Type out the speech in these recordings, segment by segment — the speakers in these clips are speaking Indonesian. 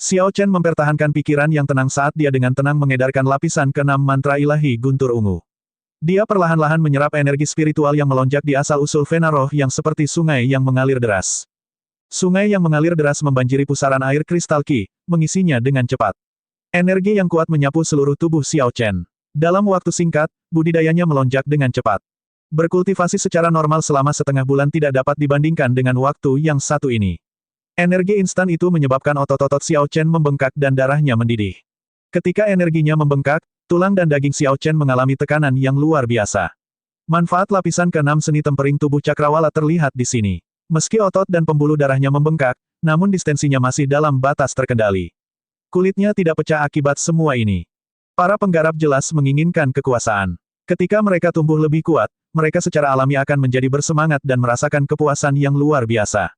Xiao Chen mempertahankan pikiran yang tenang saat dia dengan tenang mengedarkan lapisan keenam mantra ilahi guntur ungu. Dia perlahan-lahan menyerap energi spiritual yang melonjak di asal-usul Vena Roh yang seperti sungai yang mengalir deras. Sungai yang mengalir deras membanjiri pusaran air kristal Qi, mengisinya dengan cepat. Energi yang kuat menyapu seluruh tubuh Xiao Chen. Dalam waktu singkat, budidayanya melonjak dengan cepat. Berkultivasi secara normal selama setengah bulan tidak dapat dibandingkan dengan waktu yang satu ini. Energi instan itu menyebabkan otot-otot Xiao Chen membengkak dan darahnya mendidih. Ketika energinya membengkak, tulang dan daging Xiao Chen mengalami tekanan yang luar biasa. Manfaat lapisan keenam seni tempering tubuh cakrawala terlihat di sini. Meski otot dan pembuluh darahnya membengkak, namun distensinya masih dalam batas terkendali. Kulitnya tidak pecah akibat semua ini. Para penggarap jelas menginginkan kekuasaan. Ketika mereka tumbuh lebih kuat, mereka secara alami akan menjadi bersemangat dan merasakan kepuasan yang luar biasa.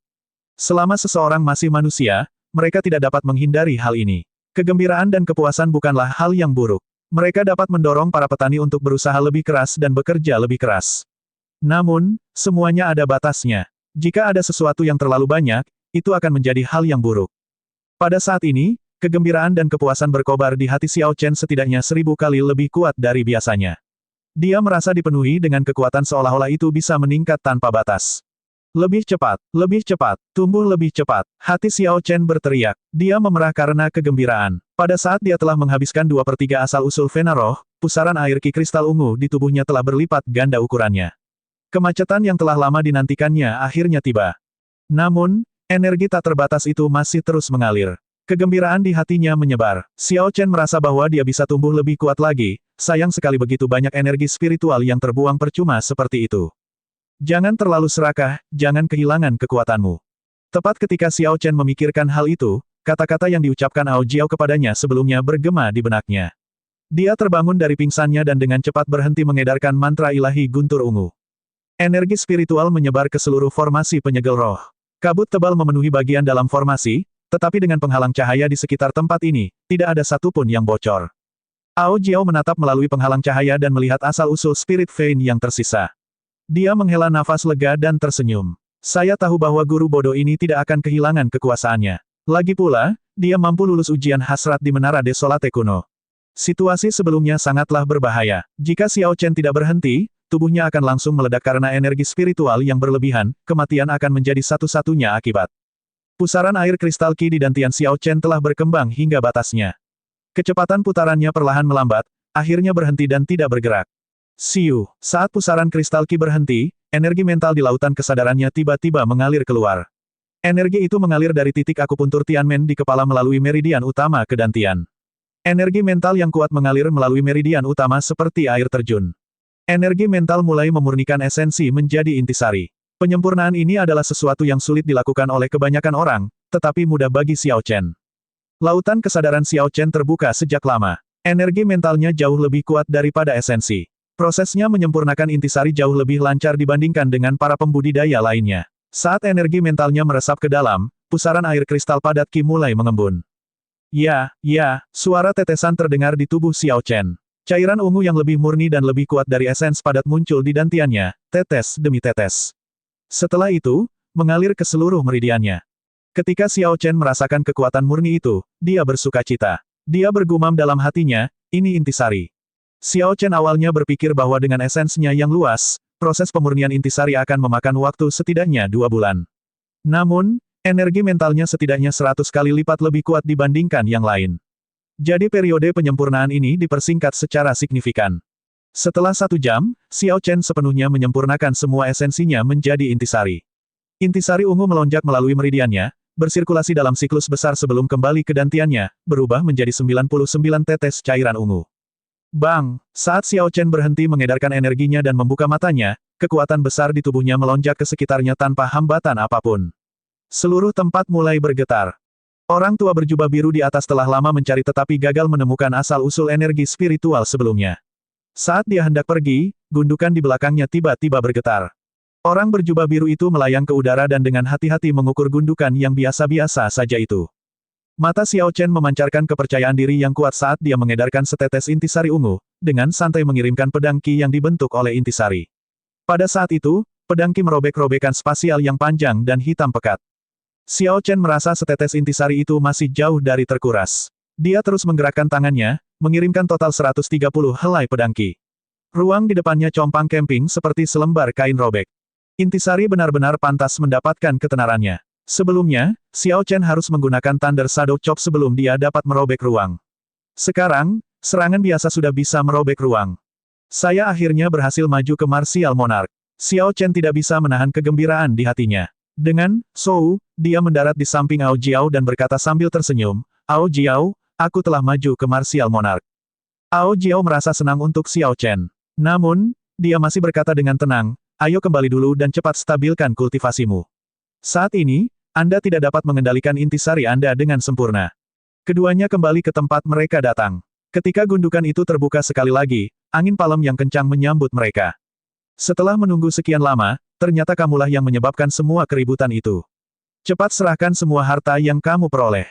Selama seseorang masih manusia, mereka tidak dapat menghindari hal ini. Kegembiraan dan kepuasan bukanlah hal yang buruk. Mereka dapat mendorong para petani untuk berusaha lebih keras dan bekerja lebih keras. Namun, semuanya ada batasnya. Jika ada sesuatu yang terlalu banyak, itu akan menjadi hal yang buruk. Pada saat ini, kegembiraan dan kepuasan berkobar di hati Xiao Chen setidaknya 1000 kali lebih kuat dari biasanya. Dia merasa dipenuhi dengan kekuatan seolah-olah itu bisa meningkat tanpa batas. Lebih cepat, tumbuh lebih cepat. Hati Xiao Chen berteriak. Dia memerah karena kegembiraan. Pada saat dia telah menghabiskan 2/3 asal-usul Vena Roh, pusaran air Qi kristal ungu di tubuhnya telah berlipat ganda ukurannya. Kemacetan yang telah lama dinantikannya akhirnya tiba. Namun, energi tak terbatas itu masih terus mengalir. Kegembiraan di hatinya menyebar. Xiao Chen merasa bahwa dia bisa tumbuh lebih kuat lagi, sayang sekali begitu banyak energi spiritual yang terbuang percuma seperti itu. Jangan terlalu serakah, jangan kehilangan kekuatanmu. Tepat ketika Xiao Chen memikirkan hal itu, kata-kata yang diucapkan Ao Jiao kepadanya sebelumnya bergema di benaknya. Dia terbangun dari pingsannya dan dengan cepat berhenti mengedarkan mantra ilahi guntur ungu. Energi spiritual menyebar ke seluruh formasi penyegel roh. Kabut tebal memenuhi bagian dalam formasi, tetapi dengan penghalang cahaya di sekitar tempat ini, tidak ada satupun yang bocor. Ao Jiao menatap melalui penghalang cahaya dan melihat asal-usul Spirit Vein yang tersisa. Dia menghela nafas lega dan tersenyum. Saya tahu bahwa guru bodoh ini tidak akan kehilangan kekuasaannya. Lagi pula, dia mampu lulus ujian hasrat di Menara Desolate kuno. Situasi sebelumnya sangatlah berbahaya. Jika Xiao Chen tidak berhenti, tubuhnya akan langsung meledak karena energi spiritual yang berlebihan, kematian akan menjadi satu-satunya akibat. Pusaran air kristal Qi di dantian Xiao Chen telah berkembang hingga batasnya. Kecepatan putarannya perlahan melambat, akhirnya berhenti dan tidak bergerak. Siu, saat pusaran kristal Qi berhenti, energi mental di lautan kesadarannya tiba-tiba mengalir keluar. Energi itu mengalir dari titik akupuntur Tianmen di kepala melalui meridian utama ke dantian. Energi mental yang kuat mengalir melalui meridian utama seperti air terjun. Energi mental mulai memurnikan esensi menjadi intisari. Penyempurnaan ini adalah sesuatu yang sulit dilakukan oleh kebanyakan orang, tetapi mudah bagi Xiao Chen. Lautan kesadaran Xiao Chen terbuka sejak lama. Energi mentalnya jauh lebih kuat daripada esensi. Prosesnya menyempurnakan intisari jauh lebih lancar dibandingkan dengan para pembudidaya lainnya. Saat energi mentalnya meresap ke dalam, pusaran air kristal padat Qi mulai mengembun. Ya, suara tetesan terdengar di tubuh Xiao Chen. Cairan ungu yang lebih murni dan lebih kuat dari esens padat muncul di dantiannya, tetes demi tetes. Setelah itu, mengalir ke seluruh meridiannya. Ketika Xiao Chen merasakan kekuatan murni itu, dia bersukacita. Dia bergumam dalam hatinya, ini intisari. Xiao Chen awalnya berpikir bahwa dengan esensnya yang luas, proses pemurnian intisari akan memakan waktu setidaknya 2 bulan. Namun, energi mentalnya setidaknya 100 kali lipat lebih kuat dibandingkan yang lain. Jadi periode penyempurnaan ini dipersingkat secara signifikan. Setelah 1 jam, Xiao Chen sepenuhnya menyempurnakan semua esensinya menjadi intisari. Intisari ungu melonjak melalui meridiannya, bersirkulasi dalam siklus besar sebelum kembali ke dantiannya, berubah menjadi 99 tetes cairan ungu. Bang! Saat Xiao Chen berhenti mengedarkan energinya dan membuka matanya, kekuatan besar di tubuhnya melonjak ke sekitarnya tanpa hambatan apapun. Seluruh tempat mulai bergetar. Orang tua berjubah biru di atas telah lama mencari tetapi gagal menemukan asal-usul energi spiritual sebelumnya. Saat dia hendak pergi, gundukan di belakangnya tiba-tiba bergetar. Orang berjubah biru itu melayang ke udara dan dengan hati-hati mengukur gundukan yang biasa-biasa saja itu. Mata Xiao Chen memancarkan kepercayaan diri yang kuat saat dia mengedarkan setetes intisari ungu, dengan santai mengirimkan pedang Qi yang dibentuk oleh intisari. Pada saat itu, pedang Qi merobek robekan spasial yang panjang dan hitam pekat. Xiao Chen merasa setetes intisari itu masih jauh dari terkuras. Dia terus menggerakkan tangannya, mengirimkan total 130 helai pedang Qi. Ruang di depannya compang camping seperti selembar kain robek. Intisari benar-benar pantas mendapatkan ketenarannya. Sebelumnya, Xiao Chen harus menggunakan Thunder Shadow Chop sebelum dia dapat merobek ruang. Sekarang, serangan biasa sudah bisa merobek ruang. Saya akhirnya berhasil maju ke Martial Monarch. Xiao Chen tidak bisa menahan kegembiraan di hatinya. Dengan Shou, dia mendarat di samping Ao Jiao dan berkata sambil tersenyum, Ao Jiao, aku telah maju ke Martial Monarch. Ao Jiao merasa senang untuk Xiao Chen. Namun, dia masih berkata dengan tenang, ayo kembali dulu dan cepat stabilkan kultivasimu. Saat ini, Anda tidak dapat mengendalikan intisari Anda dengan sempurna. Keduanya kembali ke tempat mereka datang. Ketika gundukan itu terbuka sekali lagi, angin palem yang kencang menyambut mereka. Setelah menunggu sekian lama, ternyata kamulah yang menyebabkan semua keributan itu. Cepat serahkan semua harta yang kamu peroleh.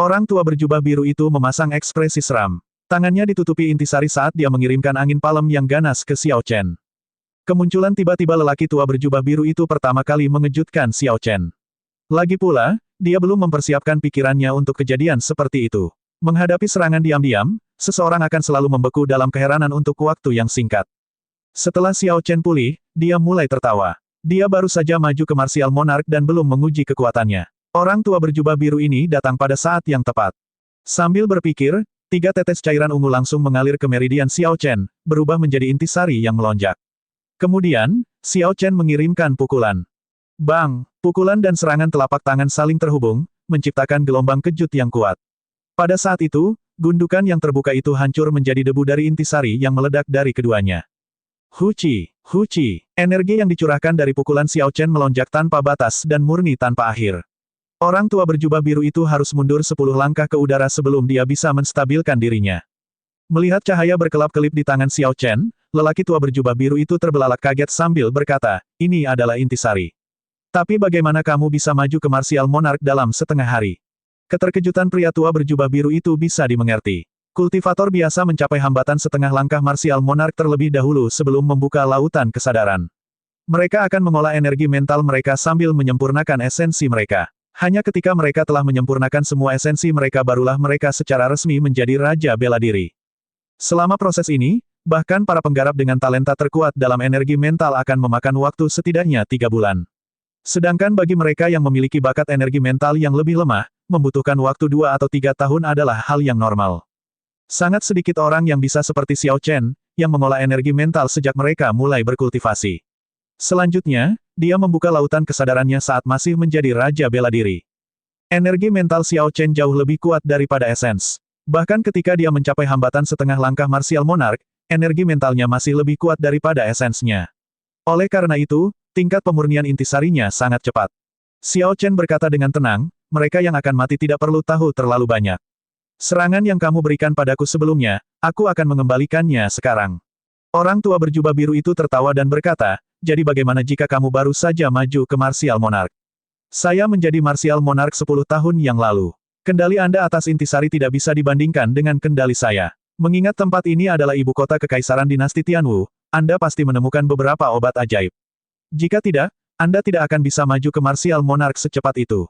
Orang tua berjubah biru itu memasang ekspresi seram. Tangannya ditutupi intisari saat dia mengirimkan angin palem yang ganas ke Xiao Chen. Kemunculan tiba-tiba lelaki tua berjubah biru itu pertama kali mengejutkan Xiao Chen. Lagi pula, dia belum mempersiapkan pikirannya untuk kejadian seperti itu. Menghadapi serangan diam-diam, seseorang akan selalu membeku dalam keheranan untuk waktu yang singkat. Setelah Xiao Chen pulih, dia mulai tertawa. Dia baru saja maju ke Martial Monarch dan belum menguji kekuatannya. Orang tua berjubah biru ini datang pada saat yang tepat. Sambil berpikir, 3 tetes cairan ungu langsung mengalir ke meridian Xiao Chen, berubah menjadi intisari yang melonjak. Kemudian, Xiao Chen mengirimkan pukulan. Bang! Pukulan dan serangan telapak tangan saling terhubung, menciptakan gelombang kejut yang kuat. Pada saat itu, gundukan yang terbuka itu hancur menjadi debu dari intisari yang meledak dari keduanya. Huci! Energi yang dicurahkan dari pukulan Xiao Chen melonjak tanpa batas dan murni tanpa akhir. Orang tua berjubah biru itu harus mundur 10 langkah ke udara sebelum dia bisa menstabilkan dirinya. Melihat cahaya berkelap-kelip di tangan Xiao Chen, lelaki tua berjubah biru itu terbelalak kaget sambil berkata, ini adalah intisari. Tapi bagaimana kamu bisa maju ke Martial Monarch dalam setengah hari? Keterkejutan pria tua berjubah biru itu bisa dimengerti. Kultivator biasa mencapai hambatan setengah langkah Martial Monarch terlebih dahulu sebelum membuka lautan kesadaran. Mereka akan mengolah energi mental mereka sambil menyempurnakan esensi mereka. Hanya ketika mereka telah menyempurnakan semua esensi mereka barulah mereka secara resmi menjadi Raja Bela Diri. Selama proses ini, bahkan para penggarap dengan talenta terkuat dalam energi mental akan memakan waktu setidaknya 3 bulan. Sedangkan bagi mereka yang memiliki bakat energi mental yang lebih lemah, membutuhkan waktu 2 atau 3 tahun adalah hal yang normal. Sangat sedikit orang yang bisa seperti Xiao Chen, yang mengolah energi mental sejak mereka mulai berkultivasi. Selanjutnya, dia membuka lautan kesadarannya saat masih menjadi Raja Bela Diri. Energi mental Xiao Chen jauh lebih kuat daripada esens. Bahkan ketika dia mencapai hambatan setengah langkah Martial Monarch, energi mentalnya masih lebih kuat daripada esensnya. Oleh karena itu, tingkat pemurnian intisarinya sangat cepat. Xiao Chen berkata dengan tenang, mereka yang akan mati tidak perlu tahu terlalu banyak. Serangan yang kamu berikan padaku sebelumnya, aku akan mengembalikannya sekarang. Orang tua berjubah biru itu tertawa dan berkata, jadi bagaimana jika kamu baru saja maju ke Martial Monarch? Saya menjadi Martial Monarch 10 tahun yang lalu. Kendali Anda atas intisari tidak bisa dibandingkan dengan kendali saya. Mengingat tempat ini adalah ibu kota kekaisaran dinasti Tianwu, Anda pasti menemukan beberapa obat ajaib. Jika tidak, Anda tidak akan bisa maju ke Martial Monarch secepat itu.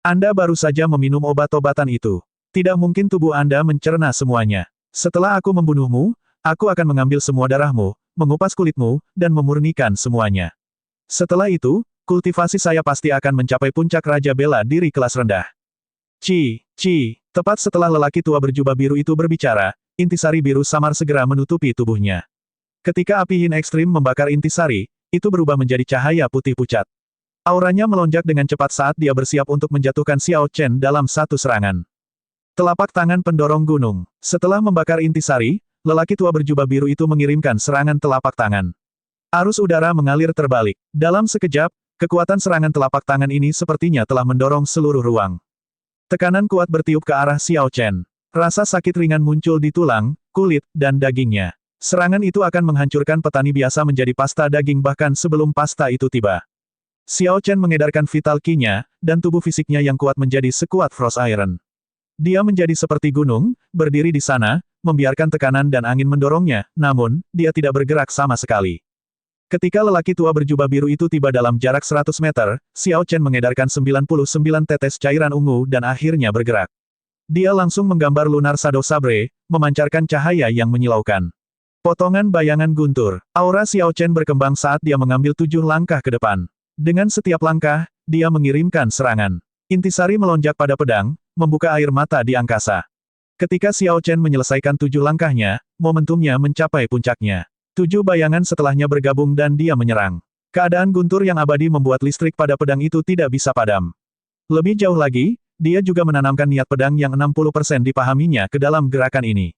Anda baru saja meminum obat-obatan itu. Tidak mungkin tubuh Anda mencerna semuanya. Setelah aku membunuhmu, aku akan mengambil semua darahmu, mengupas kulitmu, dan memurnikan semuanya. Setelah itu, kultivasi saya pasti akan mencapai puncak Raja Bela Diri kelas rendah. Tepat setelah lelaki tua berjubah biru itu berbicara, intisari biru samar segera menutupi tubuhnya. Ketika api yin ekstrim membakar intisari, itu berubah menjadi cahaya putih pucat. Auranya melonjak dengan cepat saat dia bersiap untuk menjatuhkan Xiao Chen dalam satu serangan. Telapak tangan pendorong gunung. Setelah membakar intisari, lelaki tua berjubah biru itu mengirimkan serangan telapak tangan. Arus udara mengalir terbalik. Dalam sekejap, kekuatan serangan telapak tangan ini sepertinya telah mendorong seluruh ruang. Tekanan kuat bertiup ke arah Xiao Chen. Rasa sakit ringan muncul di tulang, kulit, dan dagingnya. Serangan itu akan menghancurkan petani biasa menjadi pasta daging bahkan sebelum pasta itu tiba. Xiao Chen mengedarkan vital Qi-nya, dan tubuh fisiknya yang kuat menjadi sekuat Frost Iron. Dia menjadi seperti gunung, berdiri di sana, membiarkan tekanan dan angin mendorongnya, namun, dia tidak bergerak sama sekali. Ketika lelaki tua berjubah biru itu tiba dalam jarak 100 meter, Xiao Chen mengedarkan 99 tetes cairan ungu dan akhirnya bergerak. Dia langsung menggambar lunar Shadow Sabre, memancarkan cahaya yang menyilaukan. Potongan bayangan guntur. Aura Xiao Chen berkembang saat dia mengambil 7 langkah ke depan. Dengan setiap langkah, dia mengirimkan serangan. Intisari melonjak pada pedang, membuka air mata di angkasa. Ketika Xiao Chen menyelesaikan 7 langkahnya, momentumnya mencapai puncaknya. 7 bayangan setelahnya bergabung dan dia menyerang. Keadaan guntur yang abadi membuat listrik pada pedang itu tidak bisa padam. Lebih jauh lagi, dia juga menanamkan niat pedang yang 60% dipahaminya ke dalam gerakan ini.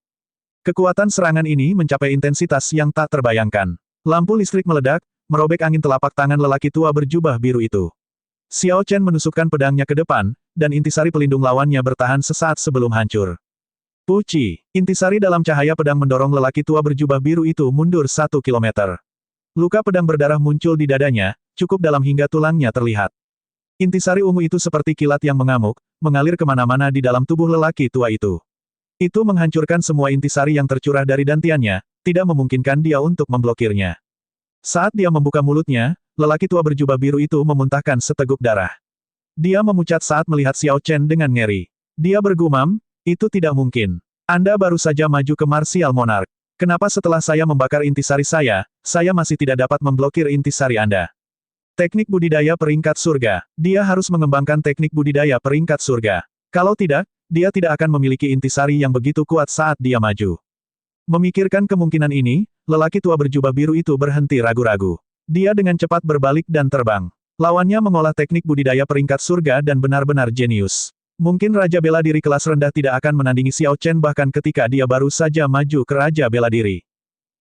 Kekuatan serangan ini mencapai intensitas yang tak terbayangkan. Lampu listrik meledak, merobek angin telapak tangan lelaki tua berjubah biru itu. Xiao Chen menusukkan pedangnya ke depan, dan intisari pelindung lawannya bertahan sesaat sebelum hancur. Puci, intisari dalam cahaya pedang mendorong lelaki tua berjubah biru itu mundur 1 kilometer. Luka pedang berdarah muncul di dadanya, cukup dalam hingga tulangnya terlihat. Intisari ungu itu seperti kilat yang mengamuk, mengalir kemana-mana di dalam tubuh lelaki tua itu. Itu menghancurkan semua intisari yang tercurah dari dantiannya, tidak memungkinkan dia untuk memblokirnya. Saat dia membuka mulutnya, lelaki tua berjubah biru itu memuntahkan seteguk darah. Dia memucat saat melihat Xiao Chen dengan ngeri. Dia bergumam, itu tidak mungkin. Anda baru saja maju ke Martial Monarch. Kenapa setelah saya membakar intisari saya masih tidak dapat memblokir intisari Anda? Teknik budidaya peringkat surga. Dia harus mengembangkan teknik budidaya peringkat surga. Kalau tidak, dia tidak akan memiliki intisari yang begitu kuat saat dia maju. Memikirkan kemungkinan ini, lelaki tua berjubah biru itu berhenti ragu-ragu. Dia dengan cepat berbalik dan terbang. Lawannya mengolah teknik budidaya peringkat surga dan benar-benar jenius. Mungkin Raja Bela Diri kelas rendah tidak akan menandingi Xiao Chen bahkan ketika dia baru saja maju ke Raja Bela Diri.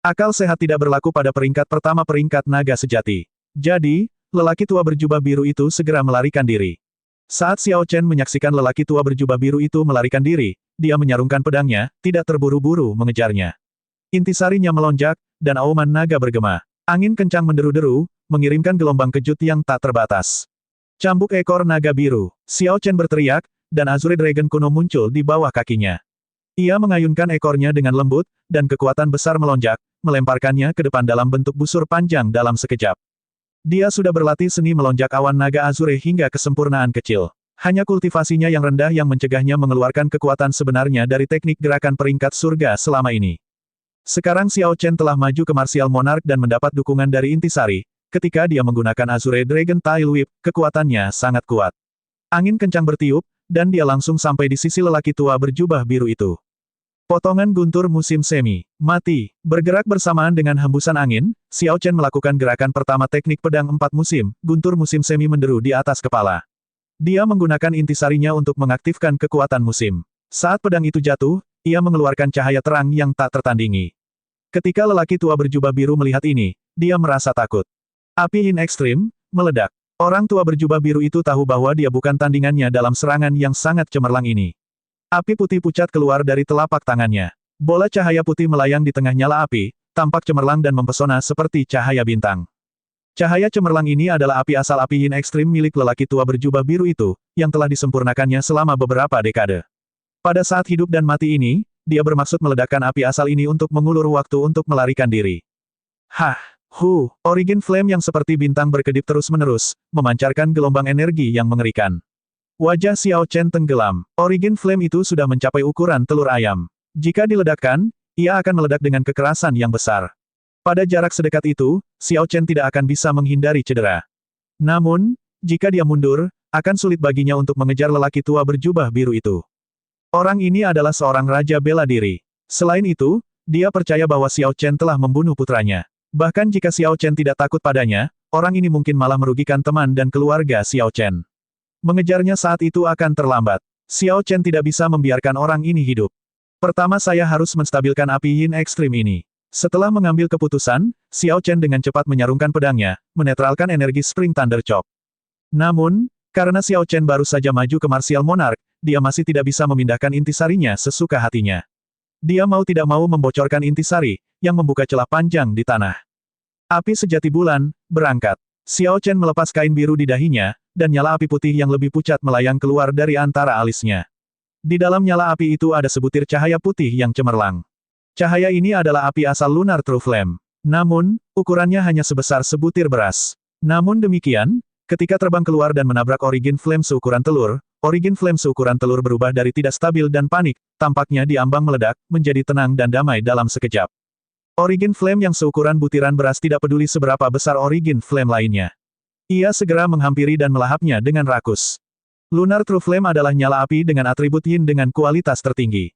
Akal sehat tidak berlaku pada peringkat pertama peringkat naga sejati. Jadi, lelaki tua berjubah biru itu segera melarikan diri. Saat Xiao Chen menyaksikan lelaki tua berjubah biru itu melarikan diri, dia menyarungkan pedangnya, tidak terburu-buru mengejarnya. Intisarinya melonjak, dan auman naga bergema. Angin kencang menderu-deru, mengirimkan gelombang kejut yang tak terbatas. Cambuk ekor naga biru. Xiao Chen berteriak, dan Azure Dragon kuno muncul di bawah kakinya. Ia mengayunkan ekornya dengan lembut, dan kekuatan besar melonjak, melemparkannya ke depan dalam bentuk busur panjang dalam sekejap. Dia sudah berlatih seni melonjak awan naga Azure hingga kesempurnaan kecil. Hanya kultivasinya yang rendah yang mencegahnya mengeluarkan kekuatan sebenarnya dari teknik gerakan peringkat surga selama ini. Sekarang Xiao Chen telah maju ke Martial Monarch dan mendapat dukungan dari intisari. Ketika dia menggunakan Azure Dragon Tail Whip, kekuatannya sangat kuat. Angin kencang bertiup, dan dia langsung sampai di sisi lelaki tua berjubah biru itu. Potongan guntur musim semi. Mati. Bergerak bersamaan dengan hembusan angin, Xiao Chen melakukan gerakan pertama teknik pedang 4 musim, guntur musim semi menderu di atas kepala. Dia menggunakan intisarinya untuk mengaktifkan kekuatan musim. Saat pedang itu jatuh, ia mengeluarkan cahaya terang yang tak tertandingi. Ketika lelaki tua berjubah biru melihat ini, dia merasa takut. Api in ekstrim, meledak. Orang tua berjubah biru itu tahu bahwa dia bukan tandingannya dalam serangan yang sangat cemerlang ini. Api putih pucat keluar dari telapak tangannya. Bola cahaya putih melayang di tengah nyala api, tampak cemerlang dan mempesona seperti cahaya bintang. Cahaya cemerlang ini adalah api asal api yin ekstrim milik lelaki tua berjubah biru itu, yang telah disempurnakannya selama beberapa dekade. Pada saat hidup dan mati ini, dia bermaksud meledakkan api asal ini untuk mengulur waktu untuk melarikan diri. Origin Flame yang seperti bintang berkedip terus-menerus, memancarkan gelombang energi yang mengerikan. Wajah Xiao Chen tenggelam. Origin Flame itu sudah mencapai ukuran telur ayam. Jika diledakkan, ia akan meledak dengan kekerasan yang besar. Pada jarak sedekat itu, Xiao Chen tidak akan bisa menghindari cedera. Namun, jika dia mundur, akan sulit baginya untuk mengejar lelaki tua berjubah biru itu. Orang ini adalah seorang raja bela diri. Selain itu, dia percaya bahwa Xiao Chen telah membunuh putranya. Bahkan jika Xiao Chen tidak takut padanya, orang ini mungkin malah merugikan teman dan keluarga Xiao Chen. Mengejarnya saat itu akan terlambat. Xiao Chen tidak bisa membiarkan orang ini hidup. Pertama saya harus menstabilkan api yin ekstrim ini. Setelah mengambil keputusan, Xiao Chen dengan cepat menyarungkan pedangnya, menetralkan energi Spring Thunder Chop. Namun, karena Xiao Chen baru saja maju ke Martial Monarch, dia masih tidak bisa memindahkan intisarinya sesuka hatinya. Dia mau tidak mau membocorkan intisari, yang membuka celah panjang di tanah. Api sejati bulan, berangkat. Xiao Chen melepas kain biru di dahinya, dan nyala api putih yang lebih pucat melayang keluar dari antara alisnya. Di dalam nyala api itu ada sebutir cahaya putih yang cemerlang. Cahaya ini adalah api asal Lunar True Flame. Namun, ukurannya hanya sebesar sebutir beras. Namun demikian, ketika terbang keluar dan menabrak Origin Flame seukuran telur, Origin Flame seukuran telur berubah dari tidak stabil dan panik, tampaknya diambang meledak, menjadi tenang dan damai dalam sekejap. Origin Flame yang seukuran butiran beras tidak peduli seberapa besar Origin Flame lainnya. Ia segera menghampiri dan melahapnya dengan rakus. Lunar True Flame adalah nyala api dengan atribut Yin dengan kualitas tertinggi.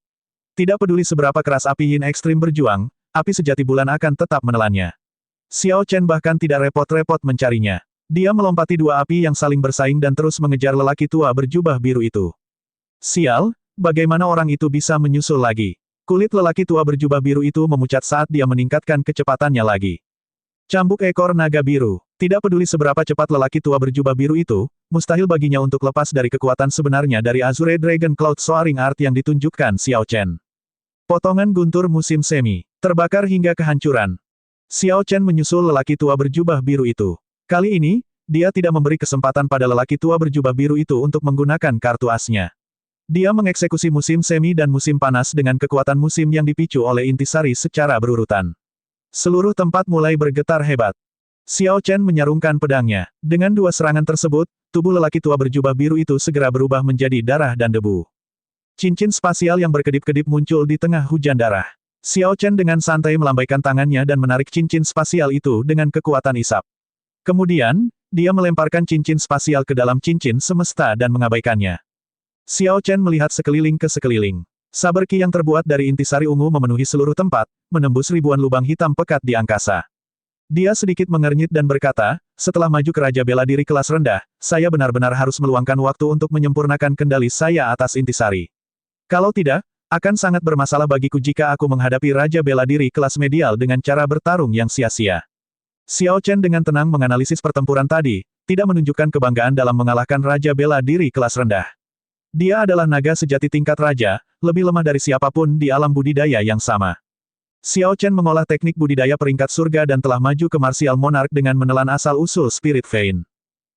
Tidak peduli seberapa keras api Yin ekstrim berjuang, api sejati bulan akan tetap menelannya. Xiao Chen bahkan tidak repot-repot mencarinya. Dia melompati dua api yang saling bersaing dan terus mengejar lelaki tua berjubah biru itu. Sial, bagaimana orang itu bisa menyusul lagi? Kulit lelaki tua berjubah biru itu memucat saat dia meningkatkan kecepatannya lagi. Cambuk ekor naga biru. Tidak peduli seberapa cepat lelaki tua berjubah biru itu, mustahil baginya untuk lepas dari kekuatan sebenarnya dari Azure Dragon Cloud Soaring Art yang ditunjukkan Xiao Chen. Potongan guntur musim semi. Terbakar hingga kehancuran. Xiao Chen menyusul lelaki tua berjubah biru itu. Kali ini, dia tidak memberi kesempatan pada lelaki tua berjubah biru itu untuk menggunakan kartu asnya. Dia mengeksekusi musim semi dan musim panas dengan kekuatan musim yang dipicu oleh intisari secara berurutan. Seluruh tempat mulai bergetar hebat. Xiao Chen menyarungkan pedangnya. Dengan dua serangan tersebut, tubuh lelaki tua berjubah biru itu segera berubah menjadi darah dan debu. Cincin spasial yang berkedip-kedip muncul di tengah hujan darah. Xiao Chen dengan santai melambaikan tangannya dan menarik cincin spasial itu dengan kekuatan isap. Kemudian, dia melemparkan cincin spasial ke dalam cincin semesta dan mengabaikannya. Xiao Chen melihat sekeliling ke sekeliling. Saber ki yang terbuat dari intisari ungu memenuhi seluruh tempat, menembus ribuan lubang hitam pekat di angkasa. Dia sedikit mengernyit dan berkata, setelah maju ke Raja Bela Diri kelas rendah, saya benar-benar harus meluangkan waktu untuk menyempurnakan kendali saya atas intisari. Kalau tidak, akan sangat bermasalah bagiku jika aku menghadapi Raja Bela Diri kelas medial dengan cara bertarung yang sia-sia. Xiao Chen dengan tenang menganalisis pertempuran tadi, tidak menunjukkan kebanggaan dalam mengalahkan Raja Bela Diri kelas rendah. Dia adalah naga sejati tingkat raja, lebih lemah dari siapapun di alam budidaya yang sama. Xiao Chen mengolah teknik budidaya peringkat surga dan telah maju ke Martial Monarch dengan menelan asal-usul Spirit Vein.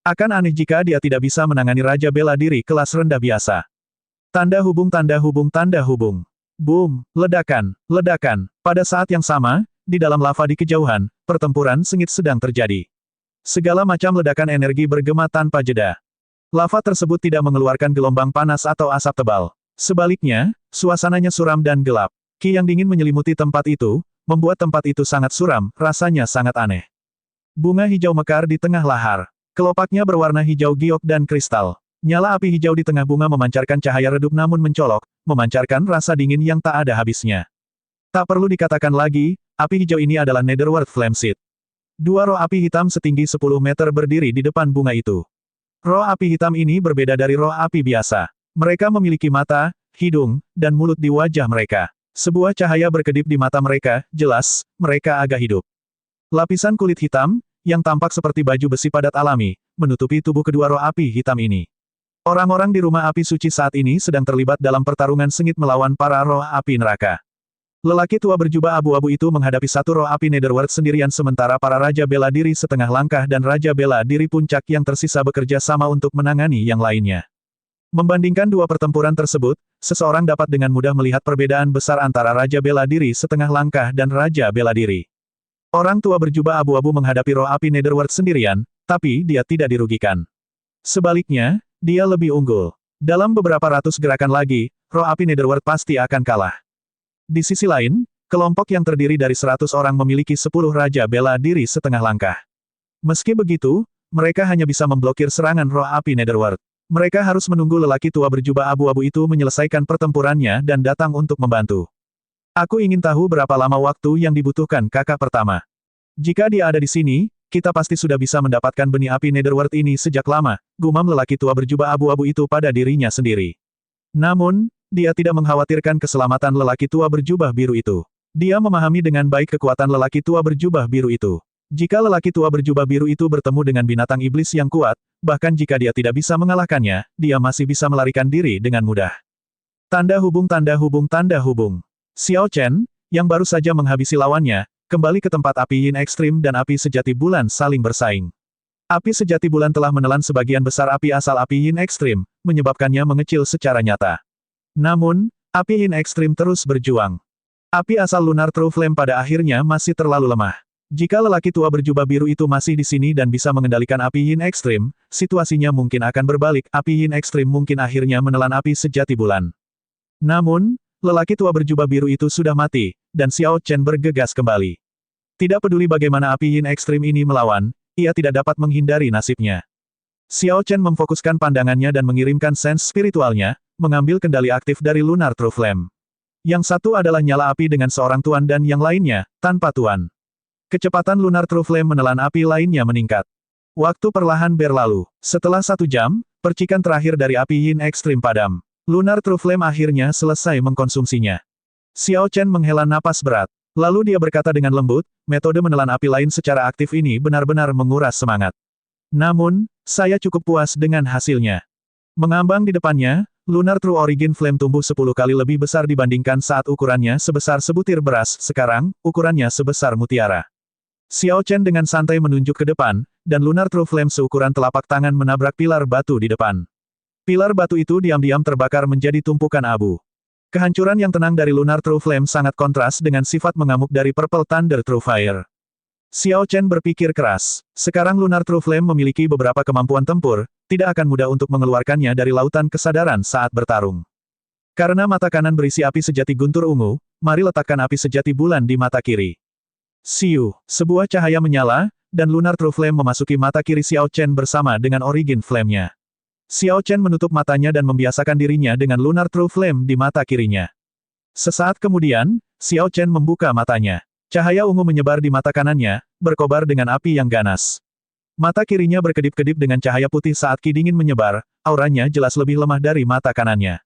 Akan aneh jika dia tidak bisa menangani Raja Bela Diri kelas rendah biasa. Tanda hubung tanda hubung tanda hubung. Boom, ledakan, ledakan. Pada saat yang sama, di dalam lava di kejauhan, pertempuran sengit sedang terjadi. Segala macam ledakan energi bergema tanpa jeda. Lava tersebut tidak mengeluarkan gelombang panas atau asap tebal. Sebaliknya, suasananya suram dan gelap. Ki yang dingin menyelimuti tempat itu, membuat tempat itu sangat suram, rasanya sangat aneh. Bunga hijau mekar di tengah lahar. Kelopaknya berwarna hijau giok dan kristal. Nyala api hijau di tengah bunga memancarkan cahaya redup namun mencolok, memancarkan rasa dingin yang tak ada habisnya. Tak perlu dikatakan lagi, api hijau ini adalah Netherworld Flame Seed. Dua roh api hitam setinggi 10 meter berdiri di depan bunga itu. Roh api hitam ini berbeda dari roh api biasa. Mereka memiliki mata, hidung, dan mulut di wajah mereka. Sebuah cahaya berkedip di mata mereka, jelas, mereka agak hidup. Lapisan kulit hitam, yang tampak seperti baju besi padat alami, menutupi tubuh kedua roh api hitam ini. Orang-orang di rumah api suci saat ini sedang terlibat dalam pertarungan sengit melawan para roh api neraka. Lelaki tua berjubah abu-abu itu menghadapi satu roh api Netherworld sendirian sementara para Raja Bela Diri setengah langkah dan Raja Bela Diri puncak yang tersisa bekerja sama untuk menangani yang lainnya. Membandingkan dua pertempuran tersebut, seseorang dapat dengan mudah melihat perbedaan besar antara Raja Bela Diri setengah langkah dan Raja Bela Diri. Orang tua berjubah abu-abu menghadapi roh api Netherworld sendirian, tapi dia tidak dirugikan. Sebaliknya, dia lebih unggul. Dalam beberapa ratus gerakan lagi, roh api Netherworld pasti akan kalah. Di sisi lain, kelompok yang terdiri dari 100 orang memiliki 10 Raja Bela Diri setengah langkah. Meski begitu, mereka hanya bisa memblokir serangan roh api Netherworld. Mereka harus menunggu lelaki tua berjubah abu-abu itu menyelesaikan pertempurannya dan datang untuk membantu. Aku ingin tahu berapa lama waktu yang dibutuhkan kakak pertama. Jika dia ada di sini, kita pasti sudah bisa mendapatkan benih api Netherworld ini sejak lama, gumam lelaki tua berjubah abu-abu itu pada dirinya sendiri. Namun, dia tidak mengkhawatirkan keselamatan lelaki tua berjubah biru itu. Dia memahami dengan baik kekuatan lelaki tua berjubah biru itu. Jika lelaki tua berjubah biru itu bertemu dengan binatang iblis yang kuat, bahkan jika dia tidak bisa mengalahkannya, dia masih bisa melarikan diri dengan mudah. Tanda hubung tanda hubung tanda hubung. Xiao Chen, yang baru saja menghabisi lawannya, kembali ke tempat api yin ekstrim dan api sejati bulan saling bersaing. Api sejati bulan telah menelan sebagian besar api asal api yin ekstrim, menyebabkannya mengecil secara nyata. Namun, api yin ekstrim terus berjuang. Api asal Lunar True Flame pada akhirnya masih terlalu lemah. Jika lelaki tua berjubah biru itu masih di sini dan bisa mengendalikan api yin ekstrim, situasinya mungkin akan berbalik, api yin ekstrim mungkin akhirnya menelan api sejati bulan. Namun, lelaki tua berjubah biru itu sudah mati, dan Xiao Chen bergegas kembali. Tidak peduli bagaimana api yin ekstrim ini melawan, ia tidak dapat menghindari nasibnya. Xiao Chen memfokuskan pandangannya dan mengirimkan sense spiritualnya, mengambil kendali aktif dari Lunar True Flame. Yang satu adalah nyala api dengan seorang tuan dan yang lainnya, tanpa tuan. Kecepatan Lunar True Flame menelan api lainnya meningkat. Waktu perlahan berlalu. Setelah 1 jam, percikan terakhir dari api yin ekstrim padam. Lunar True Flame akhirnya selesai mengkonsumsinya. Xiao Chen menghela napas berat. Lalu dia berkata dengan lembut, metode menelan api lain secara aktif ini benar-benar menguras semangat. Namun, saya cukup puas dengan hasilnya. Mengambang di depannya, Lunar True Origin Flame tumbuh 10 kali lebih besar dibandingkan saat ukurannya sebesar sebutir beras, sekarang, ukurannya sebesar mutiara. Xiao Chen dengan santai menunjuk ke depan, dan Lunar True Flame seukuran telapak tangan menabrak pilar batu di depan. Pilar batu itu diam-diam terbakar menjadi tumpukan abu. Kehancuran yang tenang dari Lunar True Flame sangat kontras dengan sifat mengamuk dari Purple Thunder True Fire. Xiao Chen berpikir keras. Sekarang Lunar True Flame memiliki beberapa kemampuan tempur, tidak akan mudah untuk mengeluarkannya dari lautan kesadaran saat bertarung. Karena mata kanan berisi api sejati guntur ungu, mari letakkan api sejati bulan di mata kiri. Siu, sebuah cahaya menyala, dan Lunar True Flame memasuki mata kiri Xiao Chen bersama dengan Origin Flame-nya. Xiao Chen menutup matanya dan membiasakan dirinya dengan Lunar True Flame di mata kirinya. Sesaat kemudian, Xiao Chen membuka matanya. Cahaya ungu menyebar di mata kanannya, berkobar dengan api yang ganas. Mata kirinya berkedip-kedip dengan cahaya putih saat ki dingin menyebar, auranya jelas lebih lemah dari mata kanannya.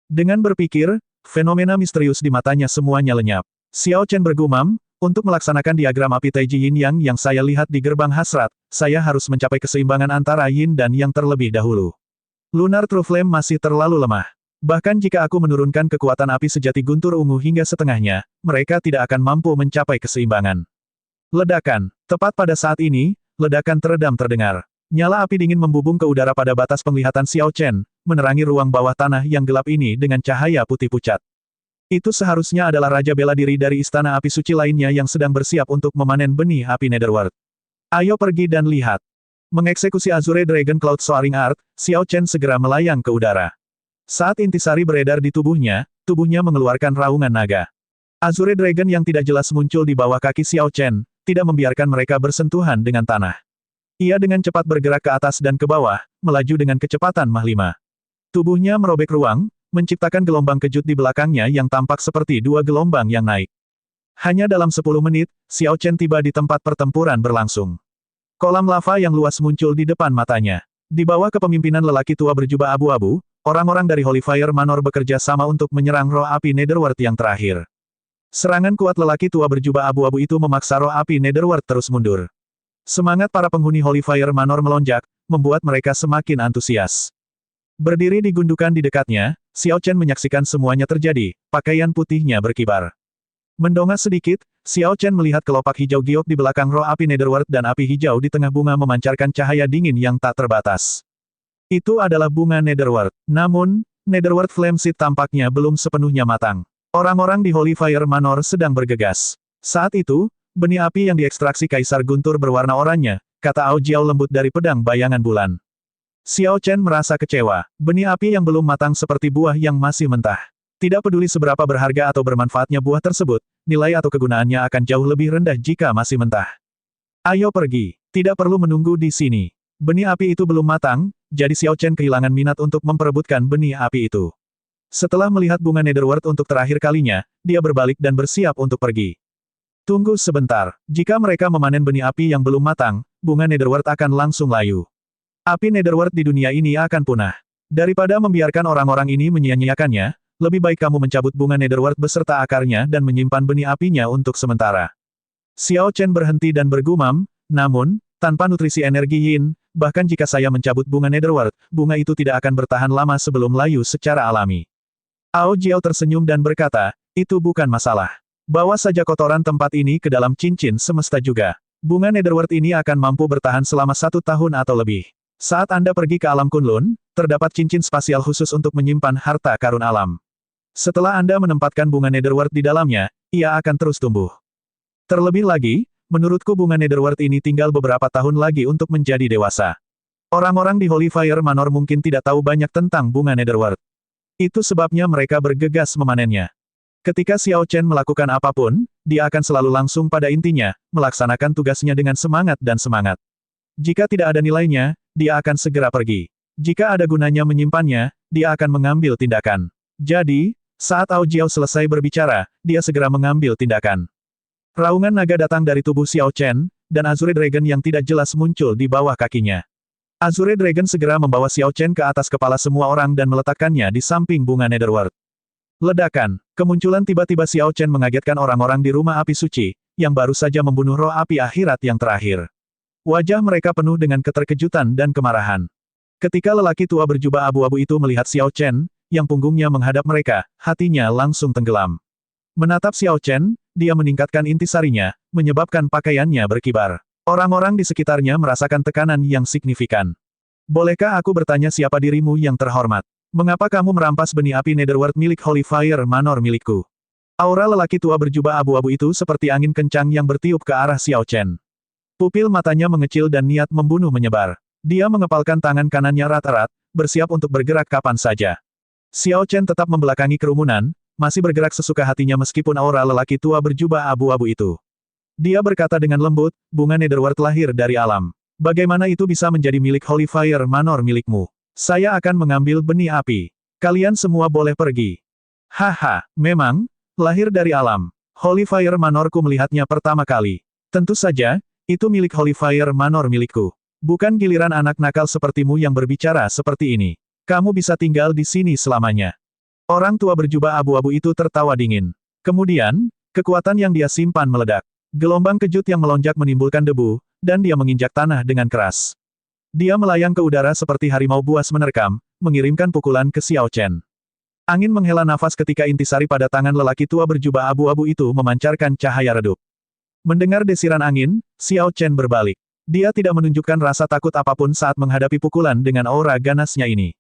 Dengan berpikir, fenomena misterius di matanya semuanya lenyap. Xiao Chen bergumam, untuk melaksanakan diagram api Taiji Yin Yang yang saya lihat di gerbang hasrat, saya harus mencapai keseimbangan antara Yin dan Yang terlebih dahulu. Lunar True Flame masih terlalu lemah. Bahkan jika aku menurunkan kekuatan api sejati guntur ungu hingga setengahnya, mereka tidak akan mampu mencapai keseimbangan. Ledakan. Tepat pada saat ini, ledakan teredam terdengar. Nyala api dingin membubung ke udara pada batas penglihatan Xiao Chen, menerangi ruang bawah tanah yang gelap ini dengan cahaya putih pucat. Itu seharusnya adalah Raja Bela Diri dari Istana Api Suci lainnya yang sedang bersiap untuk memanen benih api Netherworld. Ayo pergi dan lihat. Mengeksekusi Azure Dragon Cloud Soaring Art, Xiao Chen segera melayang ke udara. Saat intisari beredar di tubuhnya mengeluarkan raungan naga. Azure Dragon yang tidak jelas muncul di bawah kaki Xiao Chen, tidak membiarkan mereka bersentuhan dengan tanah. Ia dengan cepat bergerak ke atas dan ke bawah, melaju dengan kecepatan Mach 5. Tubuhnya merobek ruang, menciptakan gelombang kejut di belakangnya yang tampak seperti 2 gelombang yang naik. Hanya dalam 10 menit, Xiao Chen tiba di tempat pertempuran berlangsung. Kolam lava yang luas muncul di depan matanya. Di bawah kepemimpinan lelaki tua berjubah abu-abu, orang-orang dari Holy Fire Manor bekerja sama untuk menyerang roh api Netherworld yang terakhir. Serangan kuat lelaki tua berjubah abu-abu itu memaksa roh api Netherworld terus mundur. Semangat para penghuni Holy Fire Manor melonjak, membuat mereka semakin antusias. Berdiri di gundukan di dekatnya, Xiao Chen menyaksikan semuanya terjadi, pakaian putihnya berkibar. Mendongak sedikit, Xiao Chen melihat kelopak hijau giok di belakang roh api Netherworld dan api hijau di tengah bunga memancarkan cahaya dingin yang tak terbatas. Itu adalah bunga Netherworld. Namun, Netherworld Flame Seed tampaknya belum sepenuhnya matang. Orang-orang di Holy Fire Manor sedang bergegas. Saat itu, benih api yang diekstraksi Kaisar Guntur berwarna oranye, kata Ao Jiao lembut dari pedang bayangan bulan. Xiao Chen merasa kecewa. Benih api yang belum matang seperti buah yang masih mentah. Tidak peduli seberapa berharga atau bermanfaatnya buah tersebut, nilai atau kegunaannya akan jauh lebih rendah jika masih mentah. Ayo pergi. Tidak perlu menunggu di sini. Benih api itu belum matang, jadi Xiao Chen kehilangan minat untuk memperebutkan benih api itu. Setelah melihat bunga Netherworld untuk terakhir kalinya, dia berbalik dan bersiap untuk pergi. Tunggu sebentar. Jika mereka memanen benih api yang belum matang, bunga Netherworld akan langsung layu. Api Netherworld di dunia ini akan punah. Daripada membiarkan orang-orang ini menyia-nyiakannya, lebih baik kamu mencabut bunga Netherworld beserta akarnya dan menyimpan benih apinya untuk sementara. Xiao Chen berhenti dan bergumam, namun, tanpa nutrisi energi Yin, bahkan jika saya mencabut bunga Netherworld, bunga itu tidak akan bertahan lama sebelum layu secara alami. Ao Jiao tersenyum dan berkata, itu bukan masalah. Bawa saja kotoran tempat ini ke dalam cincin semesta juga. Bunga Netherworld ini akan mampu bertahan selama 1 tahun atau lebih. Saat Anda pergi ke alam Kunlun, terdapat cincin spasial khusus untuk menyimpan harta karun alam. Setelah Anda menempatkan bunga Netherworld di dalamnya, ia akan terus tumbuh. Terlebih lagi, Menurutku bunga Netherworld ini tinggal beberapa tahun lagi untuk menjadi dewasa. Orang-orang di Holy Fire Manor mungkin tidak tahu banyak tentang bunga Netherworld. Itu sebabnya mereka bergegas memanennya. Ketika Xiao Chen melakukan apapun, dia akan selalu langsung pada intinya, melaksanakan tugasnya dengan semangat dan semangat. Jika tidak ada nilainya, dia akan segera pergi. Jika ada gunanya menyimpannya, dia akan mengambil tindakan. Jadi, saat Ao Jiao selesai berbicara, dia segera mengambil tindakan. Raungan naga datang dari tubuh Xiao Chen, dan Azure Dragon yang tidak jelas muncul di bawah kakinya. Azure Dragon segera membawa Xiao Chen ke atas kepala semua orang dan meletakkannya di samping bunga Netherworld. Ledakan, kemunculan tiba-tiba Xiao Chen mengagetkan orang-orang di rumah api suci, yang baru saja membunuh roh api akhirat yang terakhir. Wajah mereka penuh dengan keterkejutan dan kemarahan. Ketika lelaki tua berjubah abu-abu itu melihat Xiao Chen, yang punggungnya menghadap mereka, hatinya langsung tenggelam. Menatap Xiao Chen, dia meningkatkan intisarinya, menyebabkan pakaiannya berkibar. Orang-orang di sekitarnya merasakan tekanan yang signifikan. Bolehkah aku bertanya siapa dirimu yang terhormat? Mengapa kamu merampas benih api Netherworld milik Holy Fire Manor milikku? Aura lelaki tua berjubah abu-abu itu seperti angin kencang yang bertiup ke arah Xiao Chen. Pupil matanya mengecil dan niat membunuh menyebar. Dia mengepalkan tangan kanannya erat-erat, bersiap untuk bergerak kapan saja. Xiao Chen tetap membelakangi kerumunan, masih bergerak sesuka hatinya meskipun aura lelaki tua berjubah abu-abu itu. Dia berkata dengan lembut, bunga Netherworld lahir dari alam. Bagaimana itu bisa menjadi milik Holy Fire Manor milikmu? Saya akan mengambil benih api. Kalian semua boleh pergi. Haha, memang, lahir dari alam. Holy Fire Manorku melihatnya pertama kali. Tentu saja, itu milik Holy Fire Manor milikku. Bukan giliran anak nakal sepertimu yang berbicara seperti ini. Kamu bisa tinggal di sini selamanya. Orang tua berjubah abu-abu itu tertawa dingin. Kemudian, kekuatan yang dia simpan meledak. Gelombang kejut yang melonjak menimbulkan debu, dan dia menginjak tanah dengan keras. Dia melayang ke udara seperti harimau buas menerkam, mengirimkan pukulan ke Xiao Chen. Angin menghela nafas ketika intisari pada tangan lelaki tua berjubah abu-abu itu memancarkan cahaya redup. Mendengar desiran angin, Xiao Chen berbalik. Dia tidak menunjukkan rasa takut apapun saat menghadapi pukulan dengan aura ganasnya ini.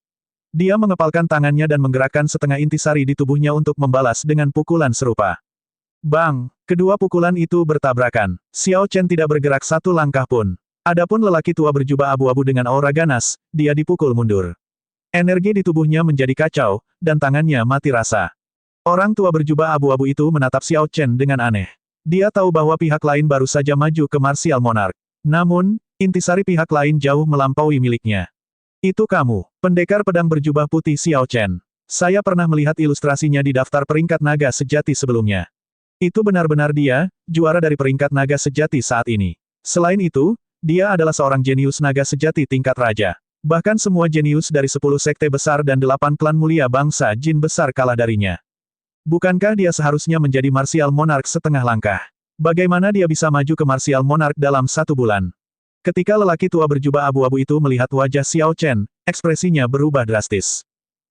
Dia mengepalkan tangannya dan menggerakkan setengah intisari di tubuhnya untuk membalas dengan pukulan serupa. Bang! Kedua pukulan itu bertabrakan. Xiao Chen tidak bergerak satu langkah pun. Adapun lelaki tua berjubah abu-abu dengan aura ganas, dia dipukul mundur. Energi di tubuhnya menjadi kacau, dan tangannya mati rasa. Orang tua berjubah abu-abu itu menatap Xiao Chen dengan aneh. Dia tahu bahwa pihak lain baru saja maju ke Martial Monarch. Namun, intisari pihak lain jauh melampaui miliknya. Itu kamu, pendekar pedang berjubah putih Xiao Chen. Saya pernah melihat ilustrasinya di daftar peringkat naga sejati sebelumnya. Itu benar-benar dia, juara dari peringkat naga sejati saat ini. Selain itu, dia adalah seorang jenius naga sejati tingkat raja. Bahkan semua jenius dari 10 sekte besar dan 8 klan mulia bangsa jin besar kalah darinya. Bukankah dia seharusnya menjadi Martial Monarch setengah langkah? Bagaimana dia bisa maju ke Martial Monarch dalam 1 bulan? Ketika lelaki tua berjubah abu-abu itu melihat wajah Xiao Chen, ekspresinya berubah drastis.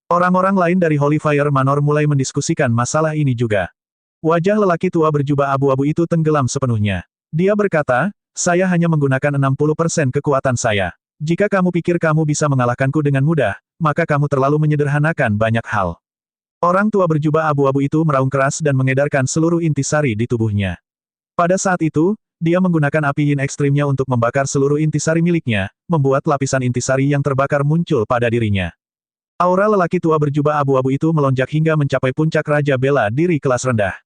Orang-orang lain dari Holy Fire Manor mulai mendiskusikan masalah ini juga. Wajah lelaki tua berjubah abu-abu itu tenggelam sepenuhnya. Dia berkata, saya hanya menggunakan 60% kekuatan saya. Jika kamu pikir kamu bisa mengalahkanku dengan mudah, maka kamu terlalu menyederhanakan banyak hal. Orang tua berjubah abu-abu itu meraung keras dan mengedarkan seluruh intisari di tubuhnya. Pada saat itu, dia menggunakan api yin ekstrimnya untuk membakar seluruh intisari miliknya, membuat lapisan intisari yang terbakar muncul pada dirinya. Aura lelaki tua berjubah abu-abu itu melonjak hingga mencapai puncak Raja Bela Diri kelas rendah.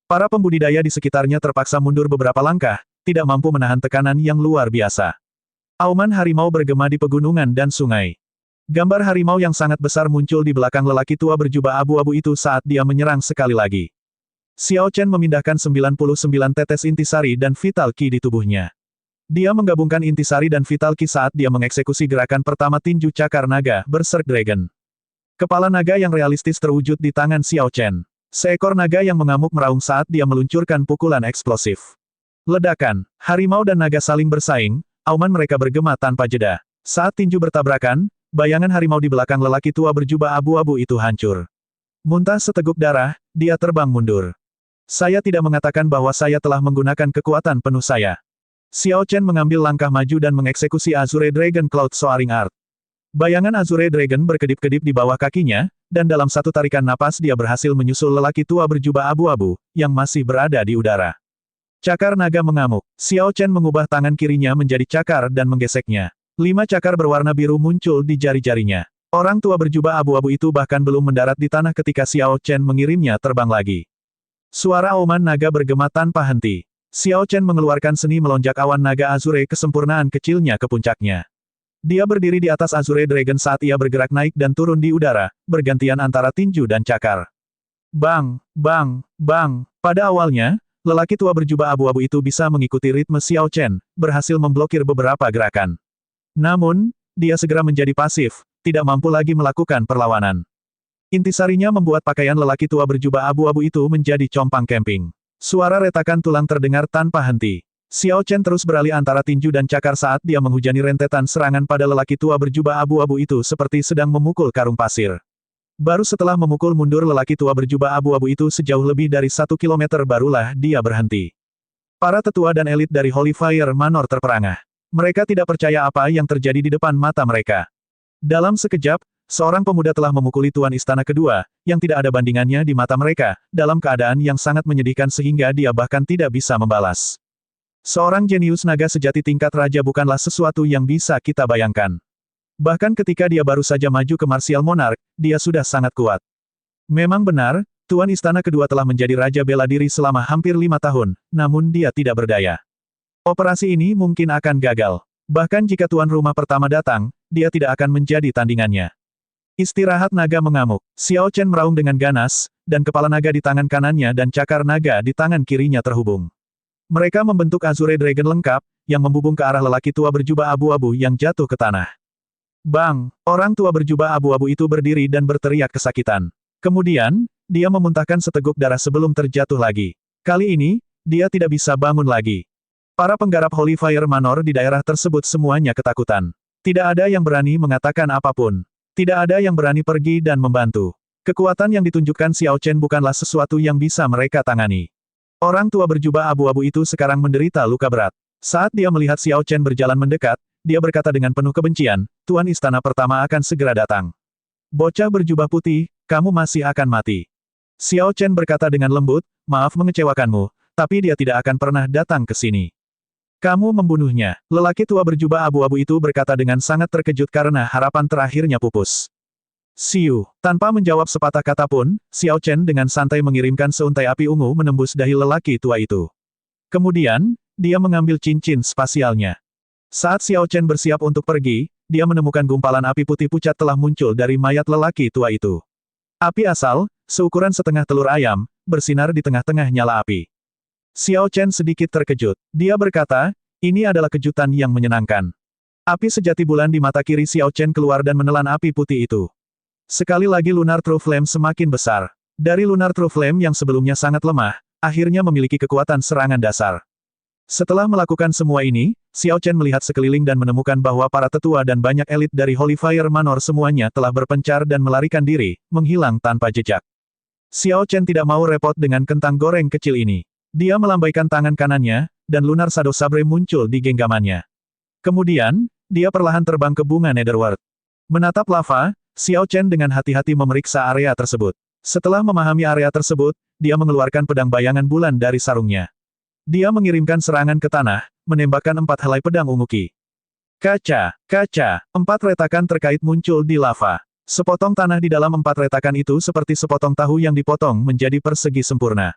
Para pembudidaya di sekitarnya terpaksa mundur beberapa langkah, tidak mampu menahan tekanan yang luar biasa. Auman harimau bergema di pegunungan dan sungai. Gambar harimau yang sangat besar muncul di belakang lelaki tua berjubah abu-abu itu saat dia menyerang sekali lagi. Xiao Chen memindahkan 99 tetes intisari dan vital ki di tubuhnya. Dia menggabungkan intisari dan vital ki saat dia mengeksekusi gerakan pertama tinju cakar naga, Berserk Dragon. Kepala naga yang realistis terwujud di tangan Xiao Chen. Seekor naga yang mengamuk meraung saat dia meluncurkan pukulan eksplosif. Ledakan, harimau dan naga saling bersaing, auman mereka bergema tanpa jeda. Saat tinju bertabrakan, bayangan harimau di belakang lelaki tua berjubah abu-abu itu hancur. Muntah seteguk darah, dia terbang mundur. Saya tidak mengatakan bahwa saya telah menggunakan kekuatan penuh saya. Xiao Chen mengambil langkah maju dan mengeksekusi Azure Dragon Cloud Soaring Art. Bayangan Azure Dragon berkedip-kedip di bawah kakinya, dan dalam satu tarikan napas dia berhasil menyusul lelaki tua berjubah abu-abu, yang masih berada di udara. Cakar naga mengamuk. Xiao Chen mengubah tangan kirinya menjadi cakar dan menggeseknya. 5 cakar berwarna biru muncul di jari-jarinya. Orang tua berjubah abu-abu itu bahkan belum mendarat di tanah ketika Xiao Chen mengirimnya terbang lagi. Suara auman naga bergema tanpa henti. Xiao Chen mengeluarkan seni melonjak awan naga Azure kesempurnaan kecilnya ke puncaknya. Dia berdiri di atas Azure Dragon saat ia bergerak naik dan turun di udara, bergantian antara tinju dan cakar. Bang, bang, bang. Pada awalnya, lelaki tua berjubah abu-abu itu bisa mengikuti ritme Xiao Chen, berhasil memblokir beberapa gerakan. Namun, dia segera menjadi pasif, tidak mampu lagi melakukan perlawanan. Intisarinya membuat pakaian lelaki tua berjubah abu-abu itu menjadi compang camping. Suara retakan tulang terdengar tanpa henti. Xiao Chen terus beralih antara tinju dan cakar saat dia menghujani rentetan serangan pada lelaki tua berjubah abu-abu itu seperti sedang memukul karung pasir. Baru setelah memukul mundur lelaki tua berjubah abu-abu itu sejauh lebih dari 1 kilometer barulah dia berhenti. Para tetua dan elit dari Holy Fire Manor terperangah. Mereka tidak percaya apa yang terjadi di depan mata mereka. Dalam sekejap, seorang pemuda telah memukuli tuan istana kedua, yang tidak ada bandingannya di mata mereka, dalam keadaan yang sangat menyedihkan sehingga dia bahkan tidak bisa membalas. Seorang jenius naga sejati tingkat raja bukanlah sesuatu yang bisa kita bayangkan. Bahkan ketika dia baru saja maju ke Martial Monarch, dia sudah sangat kuat. Memang benar, tuan istana kedua telah menjadi raja bela diri selama hampir 5 tahun, namun dia tidak berdaya. Operasi ini mungkin akan gagal. Bahkan jika tuan rumah pertama datang, dia tidak akan menjadi tandingannya. Istirahat naga mengamuk. Xiao Chen meraung dengan ganas, dan kepala naga di tangan kanannya dan cakar naga di tangan kirinya terhubung. Mereka membentuk Azure Dragon lengkap, yang membubung ke arah lelaki tua berjubah abu-abu yang jatuh ke tanah. Bang! Orang tua berjubah abu-abu itu berdiri dan berteriak kesakitan. Kemudian, dia memuntahkan seteguk darah sebelum terjatuh lagi. Kali ini, dia tidak bisa bangun lagi. Para penggarap Holy Fire Manor di daerah tersebut semuanya ketakutan. Tidak ada yang berani mengatakan apapun. Tidak ada yang berani pergi dan membantu. Kekuatan yang ditunjukkan Xiao Chen bukanlah sesuatu yang bisa mereka tangani. Orang tua berjubah abu-abu itu sekarang menderita luka berat. Saat dia melihat Xiao Chen berjalan mendekat, dia berkata dengan penuh kebencian, Tuan Istana Pertama akan segera datang. Bocah berjubah putih, kamu masih akan mati. Xiao Chen berkata dengan lembut, maaf mengecewakanmu, tapi dia tidak akan pernah datang ke sini. Kamu membunuhnya. Lelaki tua berjubah abu-abu itu berkata dengan sangat terkejut karena harapan terakhirnya pupus. Siu. Tanpa menjawab sepatah kata pun, Xiao Chen dengan santai mengirimkan seuntai api ungu menembus dahi lelaki tua itu. Kemudian, dia mengambil cincin spasialnya. Saat Xiao Chen bersiap untuk pergi, dia menemukan gumpalan api putih pucat telah muncul dari mayat lelaki tua itu. Api asal, seukuran setengah telur ayam, bersinar di tengah-tengah nyala api. Xiao Chen sedikit terkejut. Dia berkata, ini adalah kejutan yang menyenangkan. Api sejati bulan di mata kiri Xiao Chen keluar dan menelan api putih itu. Sekali lagi Lunar True Flame semakin besar. Dari Lunar True Flame yang sebelumnya sangat lemah, akhirnya memiliki kekuatan serangan dasar. Setelah melakukan semua ini, Xiao Chen melihat sekeliling dan menemukan bahwa para tetua dan banyak elit dari Holy Fire Manor semuanya telah berpencar dan melarikan diri, menghilang tanpa jejak. Xiao Chen tidak mau repot dengan kentang goreng kecil ini. Dia melambaikan tangan kanannya, dan Lunar Shadow Sabre muncul di genggamannya. Kemudian, dia perlahan terbang ke bunga Netherworld. Menatap lava, Xiao Chen dengan hati-hati memeriksa area tersebut. Setelah memahami area tersebut, dia mengeluarkan pedang bayangan bulan dari sarungnya. Dia mengirimkan serangan ke tanah, menembakkan 4 helai pedang ungu ki. Kaca, kaca, 4 retakan terkait muncul di lava. Sepotong tanah di dalam 4 retakan itu seperti sepotong tahu yang dipotong menjadi persegi sempurna.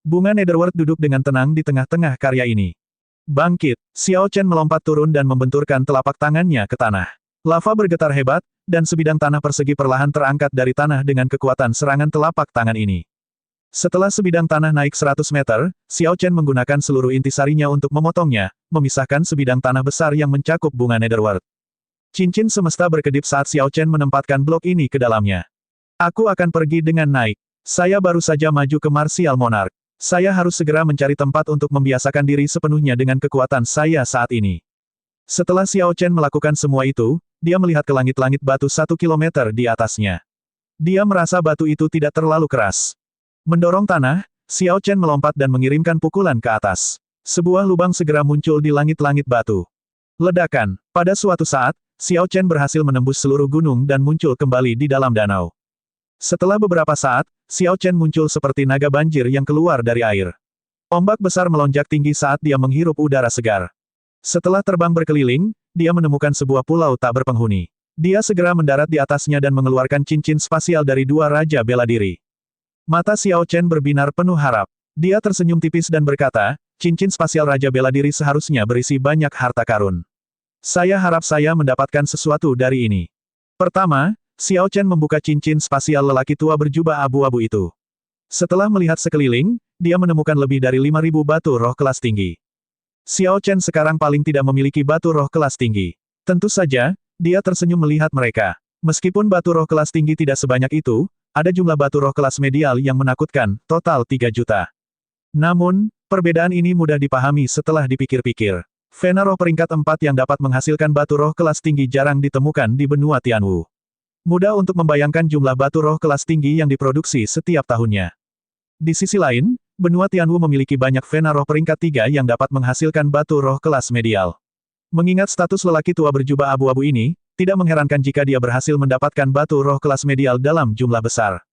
Bunga Netherworld duduk dengan tenang di tengah-tengah karya ini. Bangkit, Xiao Chen melompat turun dan membenturkan telapak tangannya ke tanah. Lava bergetar hebat, dan sebidang tanah persegi perlahan terangkat dari tanah dengan kekuatan serangan telapak tangan ini. Setelah sebidang tanah naik 100 meter, Xiao Chen menggunakan seluruh intisarinya untuk memotongnya, memisahkan sebidang tanah besar yang mencakup bunga Netherworld. Cincin semesta berkedip saat Xiao Chen menempatkan blok ini ke dalamnya. Aku akan pergi dengan naik. Saya baru saja maju ke Martial Monarch. Saya harus segera mencari tempat untuk membiasakan diri sepenuhnya dengan kekuatan saya saat ini. Setelah Xiao Chen melakukan semua itu, dia melihat ke langit-langit batu 1 kilometer di atasnya. Dia merasa batu itu tidak terlalu keras. Mendorong tanah, Xiao Chen melompat dan mengirimkan pukulan ke atas. Sebuah lubang segera muncul di langit-langit batu. Ledakan. Pada suatu saat, Xiao Chen berhasil menembus seluruh gunung dan muncul kembali di dalam danau. Setelah beberapa saat, Xiao Chen muncul seperti naga banjir yang keluar dari air. Ombak besar melonjak tinggi saat dia menghirup udara segar. Setelah terbang berkeliling, dia menemukan sebuah pulau tak berpenghuni. Dia segera mendarat di atasnya dan mengeluarkan cincin spasial dari dua raja bela diri. Mata Xiao Chen berbinar penuh harap. Dia tersenyum tipis dan berkata, cincin spasial raja bela diri seharusnya berisi banyak harta karun. Saya harap saya mendapatkan sesuatu dari ini. Pertama, Xiao Chen membuka cincin spasial lelaki tua berjubah abu-abu itu. Setelah melihat sekeliling, dia menemukan lebih dari 5.000 batu roh kelas tinggi. Xiao Chen sekarang paling tidak memiliki batu roh kelas tinggi. Tentu saja, dia tersenyum melihat mereka. Meskipun batu roh kelas tinggi tidak sebanyak itu, ada jumlah batu roh kelas medial yang menakutkan, total 3 juta. Namun, perbedaan ini mudah dipahami setelah dipikir-pikir. Vena roh peringkat 4 yang dapat menghasilkan batu roh kelas tinggi jarang ditemukan di benua Tianwu. Mudah untuk membayangkan jumlah batu roh kelas tinggi yang diproduksi setiap tahunnya. Di sisi lain, benua Tianwu memiliki banyak Vena roh peringkat 3 yang dapat menghasilkan batu roh kelas medial. Mengingat status lelaki tua berjubah abu-abu ini, tidak mengherankan jika dia berhasil mendapatkan batu roh kelas medial dalam jumlah besar.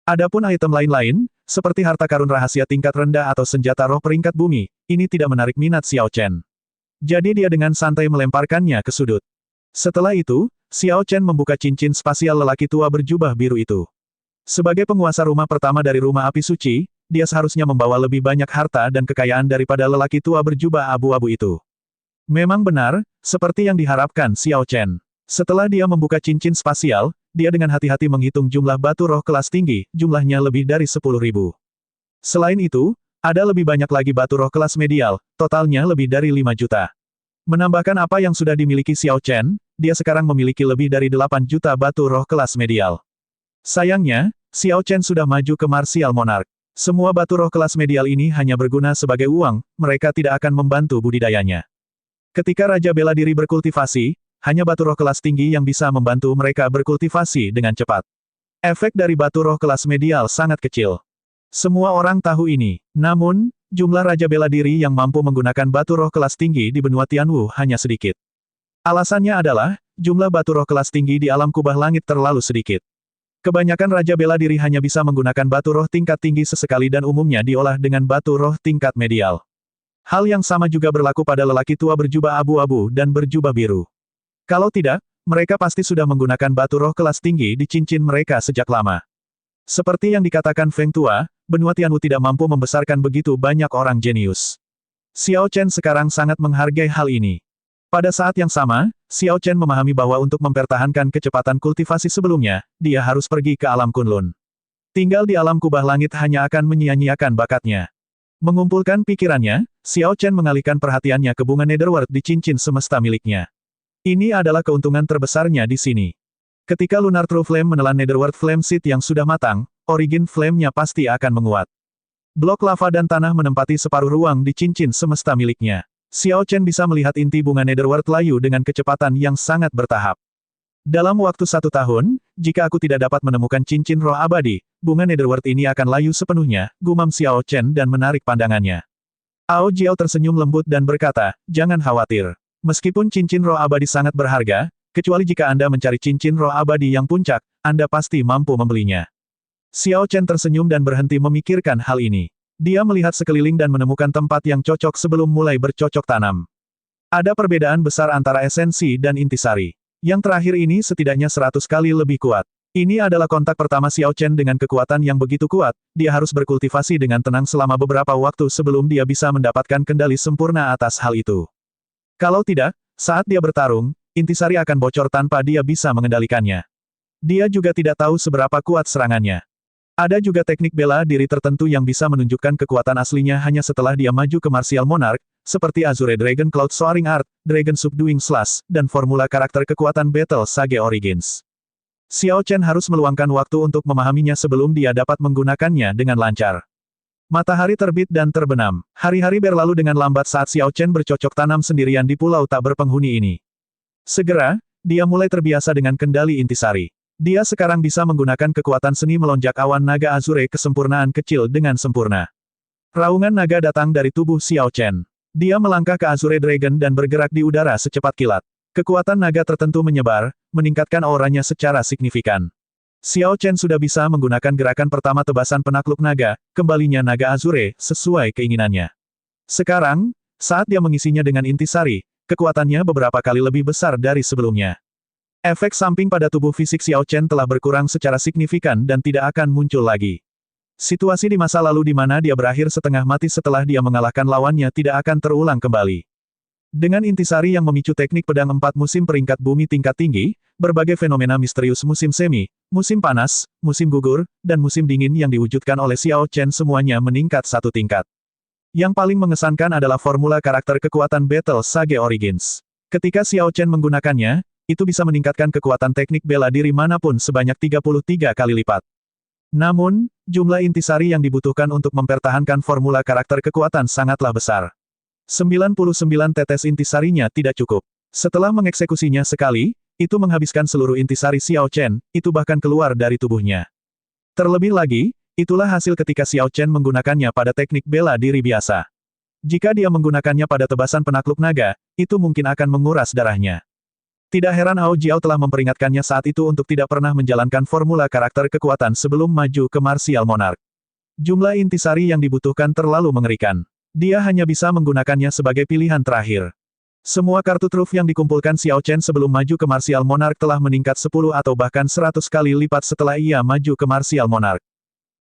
Adapun item lain-lain, seperti harta karun rahasia tingkat rendah atau senjata roh peringkat bumi, ini tidak menarik minat Xiao Chen. Jadi dia dengan santai melemparkannya ke sudut. Setelah itu, Xiao Chen membuka cincin spasial lelaki tua berjubah biru itu. Sebagai penguasa rumah pertama dari rumah api suci, dia seharusnya membawa lebih banyak harta dan kekayaan daripada lelaki tua berjubah abu-abu itu. Memang benar, seperti yang diharapkan Xiao Chen. Setelah dia membuka cincin spasial, dia dengan hati-hati menghitung jumlah batu roh kelas tinggi, jumlahnya lebih dari 10.000. Selain itu, ada lebih banyak lagi batu roh kelas medial, totalnya lebih dari 5 juta. Menambahkan apa yang sudah dimiliki Xiao Chen, dia sekarang memiliki lebih dari 8 juta batu roh kelas medial. Sayangnya, Xiao Chen sudah maju ke Martial Monarch. Semua batu roh kelas medial ini hanya berguna sebagai uang, mereka tidak akan membantu budidayanya. Ketika Raja Bela Diri berkultivasi, hanya batu roh kelas tinggi yang bisa membantu mereka berkultivasi dengan cepat. Efek dari batu roh kelas medial sangat kecil. Semua orang tahu ini. Namun, jumlah Raja Bela Diri yang mampu menggunakan batu roh kelas tinggi di benua Tianwu hanya sedikit. Alasannya adalah, jumlah batu roh kelas tinggi di alam kubah langit terlalu sedikit. Kebanyakan Raja Bela Diri hanya bisa menggunakan batu roh tingkat tinggi sesekali dan umumnya diolah dengan batu roh tingkat medial. Hal yang sama juga berlaku pada lelaki tua berjubah abu-abu dan berjubah biru. Kalau tidak, mereka pasti sudah menggunakan batu roh kelas tinggi di cincin mereka sejak lama. Seperti yang dikatakan Feng Tua, benua Tianwu tidak mampu membesarkan begitu banyak orang jenius. Xiao Chen sekarang sangat menghargai hal ini. Pada saat yang sama, Xiao Chen memahami bahwa untuk mempertahankan kecepatan kultivasi sebelumnya, dia harus pergi ke alam Kunlun. Tinggal di alam kubah langit hanya akan menyia-nyiakan bakatnya. Mengumpulkan pikirannya, Xiao Chen mengalihkan perhatiannya ke bunga Netherworld di cincin semesta miliknya. Ini adalah keuntungan terbesarnya di sini. Ketika Lunar True Flame menelan Netherworld Flame Seed yang sudah matang, Origin Flame-nya pasti akan menguat. Blok lava dan tanah menempati separuh ruang di cincin semesta miliknya. Xiao Chen bisa melihat inti bunga Netherworld layu dengan kecepatan yang sangat bertahap. Dalam waktu 1 tahun, jika aku tidak dapat menemukan cincin roh abadi, bunga Netherworld ini akan layu sepenuhnya, gumam Xiao Chen dan menarik pandangannya. Ao Jiao tersenyum lembut dan berkata, jangan khawatir. Meskipun cincin roh abadi sangat berharga, kecuali jika Anda mencari cincin roh abadi yang puncak, Anda pasti mampu membelinya. Xiao Chen tersenyum dan berhenti memikirkan hal ini. Dia melihat sekeliling dan menemukan tempat yang cocok sebelum mulai bercocok tanam. Ada perbedaan besar antara esensi dan intisari. Yang terakhir ini setidaknya 100 kali lebih kuat. Ini adalah kontak pertama Xiao Chen dengan kekuatan yang begitu kuat, dia harus berkultivasi dengan tenang selama beberapa waktu sebelum dia bisa mendapatkan kendali sempurna atas hal itu. Kalau tidak, saat dia bertarung, intisari akan bocor tanpa dia bisa mengendalikannya. Dia juga tidak tahu seberapa kuat serangannya. Ada juga teknik bela diri tertentu yang bisa menunjukkan kekuatan aslinya hanya setelah dia maju ke Martial Monarch, seperti Azure Dragon Cloud Soaring Art, Dragon Subduing Slash, dan formula karakter kekuatan Battle Sage Origins. Xiao Chen harus meluangkan waktu untuk memahaminya sebelum dia dapat menggunakannya dengan lancar. Matahari terbit dan terbenam. Hari-hari berlalu dengan lambat saat Xiao Chen bercocok tanam sendirian di pulau tak berpenghuni ini. Segera, dia mulai terbiasa dengan kendali intisari. Dia sekarang bisa menggunakan kekuatan seni melonjak awan naga Azure kesempurnaan kecil dengan sempurna. Raungan naga datang dari tubuh Xiao Chen. Dia melangkah ke Azure Dragon dan bergerak di udara secepat kilat. Kekuatan naga tertentu menyebar, meningkatkan auranya secara signifikan. Xiao Chen sudah bisa menggunakan gerakan pertama tebasan penakluk naga, kembalinya naga Azure, sesuai keinginannya. Sekarang, saat dia mengisinya dengan intisari, kekuatannya beberapa kali lebih besar dari sebelumnya. Efek samping pada tubuh fisik Xiao Chen telah berkurang secara signifikan dan tidak akan muncul lagi. Situasi di masa lalu di mana dia berakhir setengah mati setelah dia mengalahkan lawannya tidak akan terulang kembali. Dengan intisari yang memicu teknik pedang 4 musim peringkat bumi tingkat tinggi, berbagai fenomena misterius musim semi, musim panas, musim gugur, dan musim dingin yang diwujudkan oleh Xiao Chen semuanya meningkat satu tingkat. Yang paling mengesankan adalah formula karakter kekuatan Battle Sage Origins. Ketika Xiao Chen menggunakannya, itu bisa meningkatkan kekuatan teknik bela diri manapun sebanyak 33 kali lipat. Namun, jumlah intisari yang dibutuhkan untuk mempertahankan formula karakter kekuatan sangatlah besar. 99 tetes intisarinya tidak cukup. Setelah mengeksekusinya sekali, itu menghabiskan seluruh intisari Xiao Chen, itu bahkan keluar dari tubuhnya. Terlebih lagi, itulah hasil ketika Xiao Chen menggunakannya pada teknik bela diri biasa. Jika dia menggunakannya pada tebasan penakluk naga, itu mungkin akan menguras darahnya. Tidak heran Hao Jiao telah memperingatkannya saat itu untuk tidak pernah menjalankan formula karakter kekuatan sebelum maju ke Martial Monarch. Jumlah intisari yang dibutuhkan terlalu mengerikan. Dia hanya bisa menggunakannya sebagai pilihan terakhir. Semua kartu truf yang dikumpulkan Xiao Chen sebelum maju ke Martial Monarch telah meningkat 10 atau bahkan 100 kali lipat setelah ia maju ke Martial Monarch.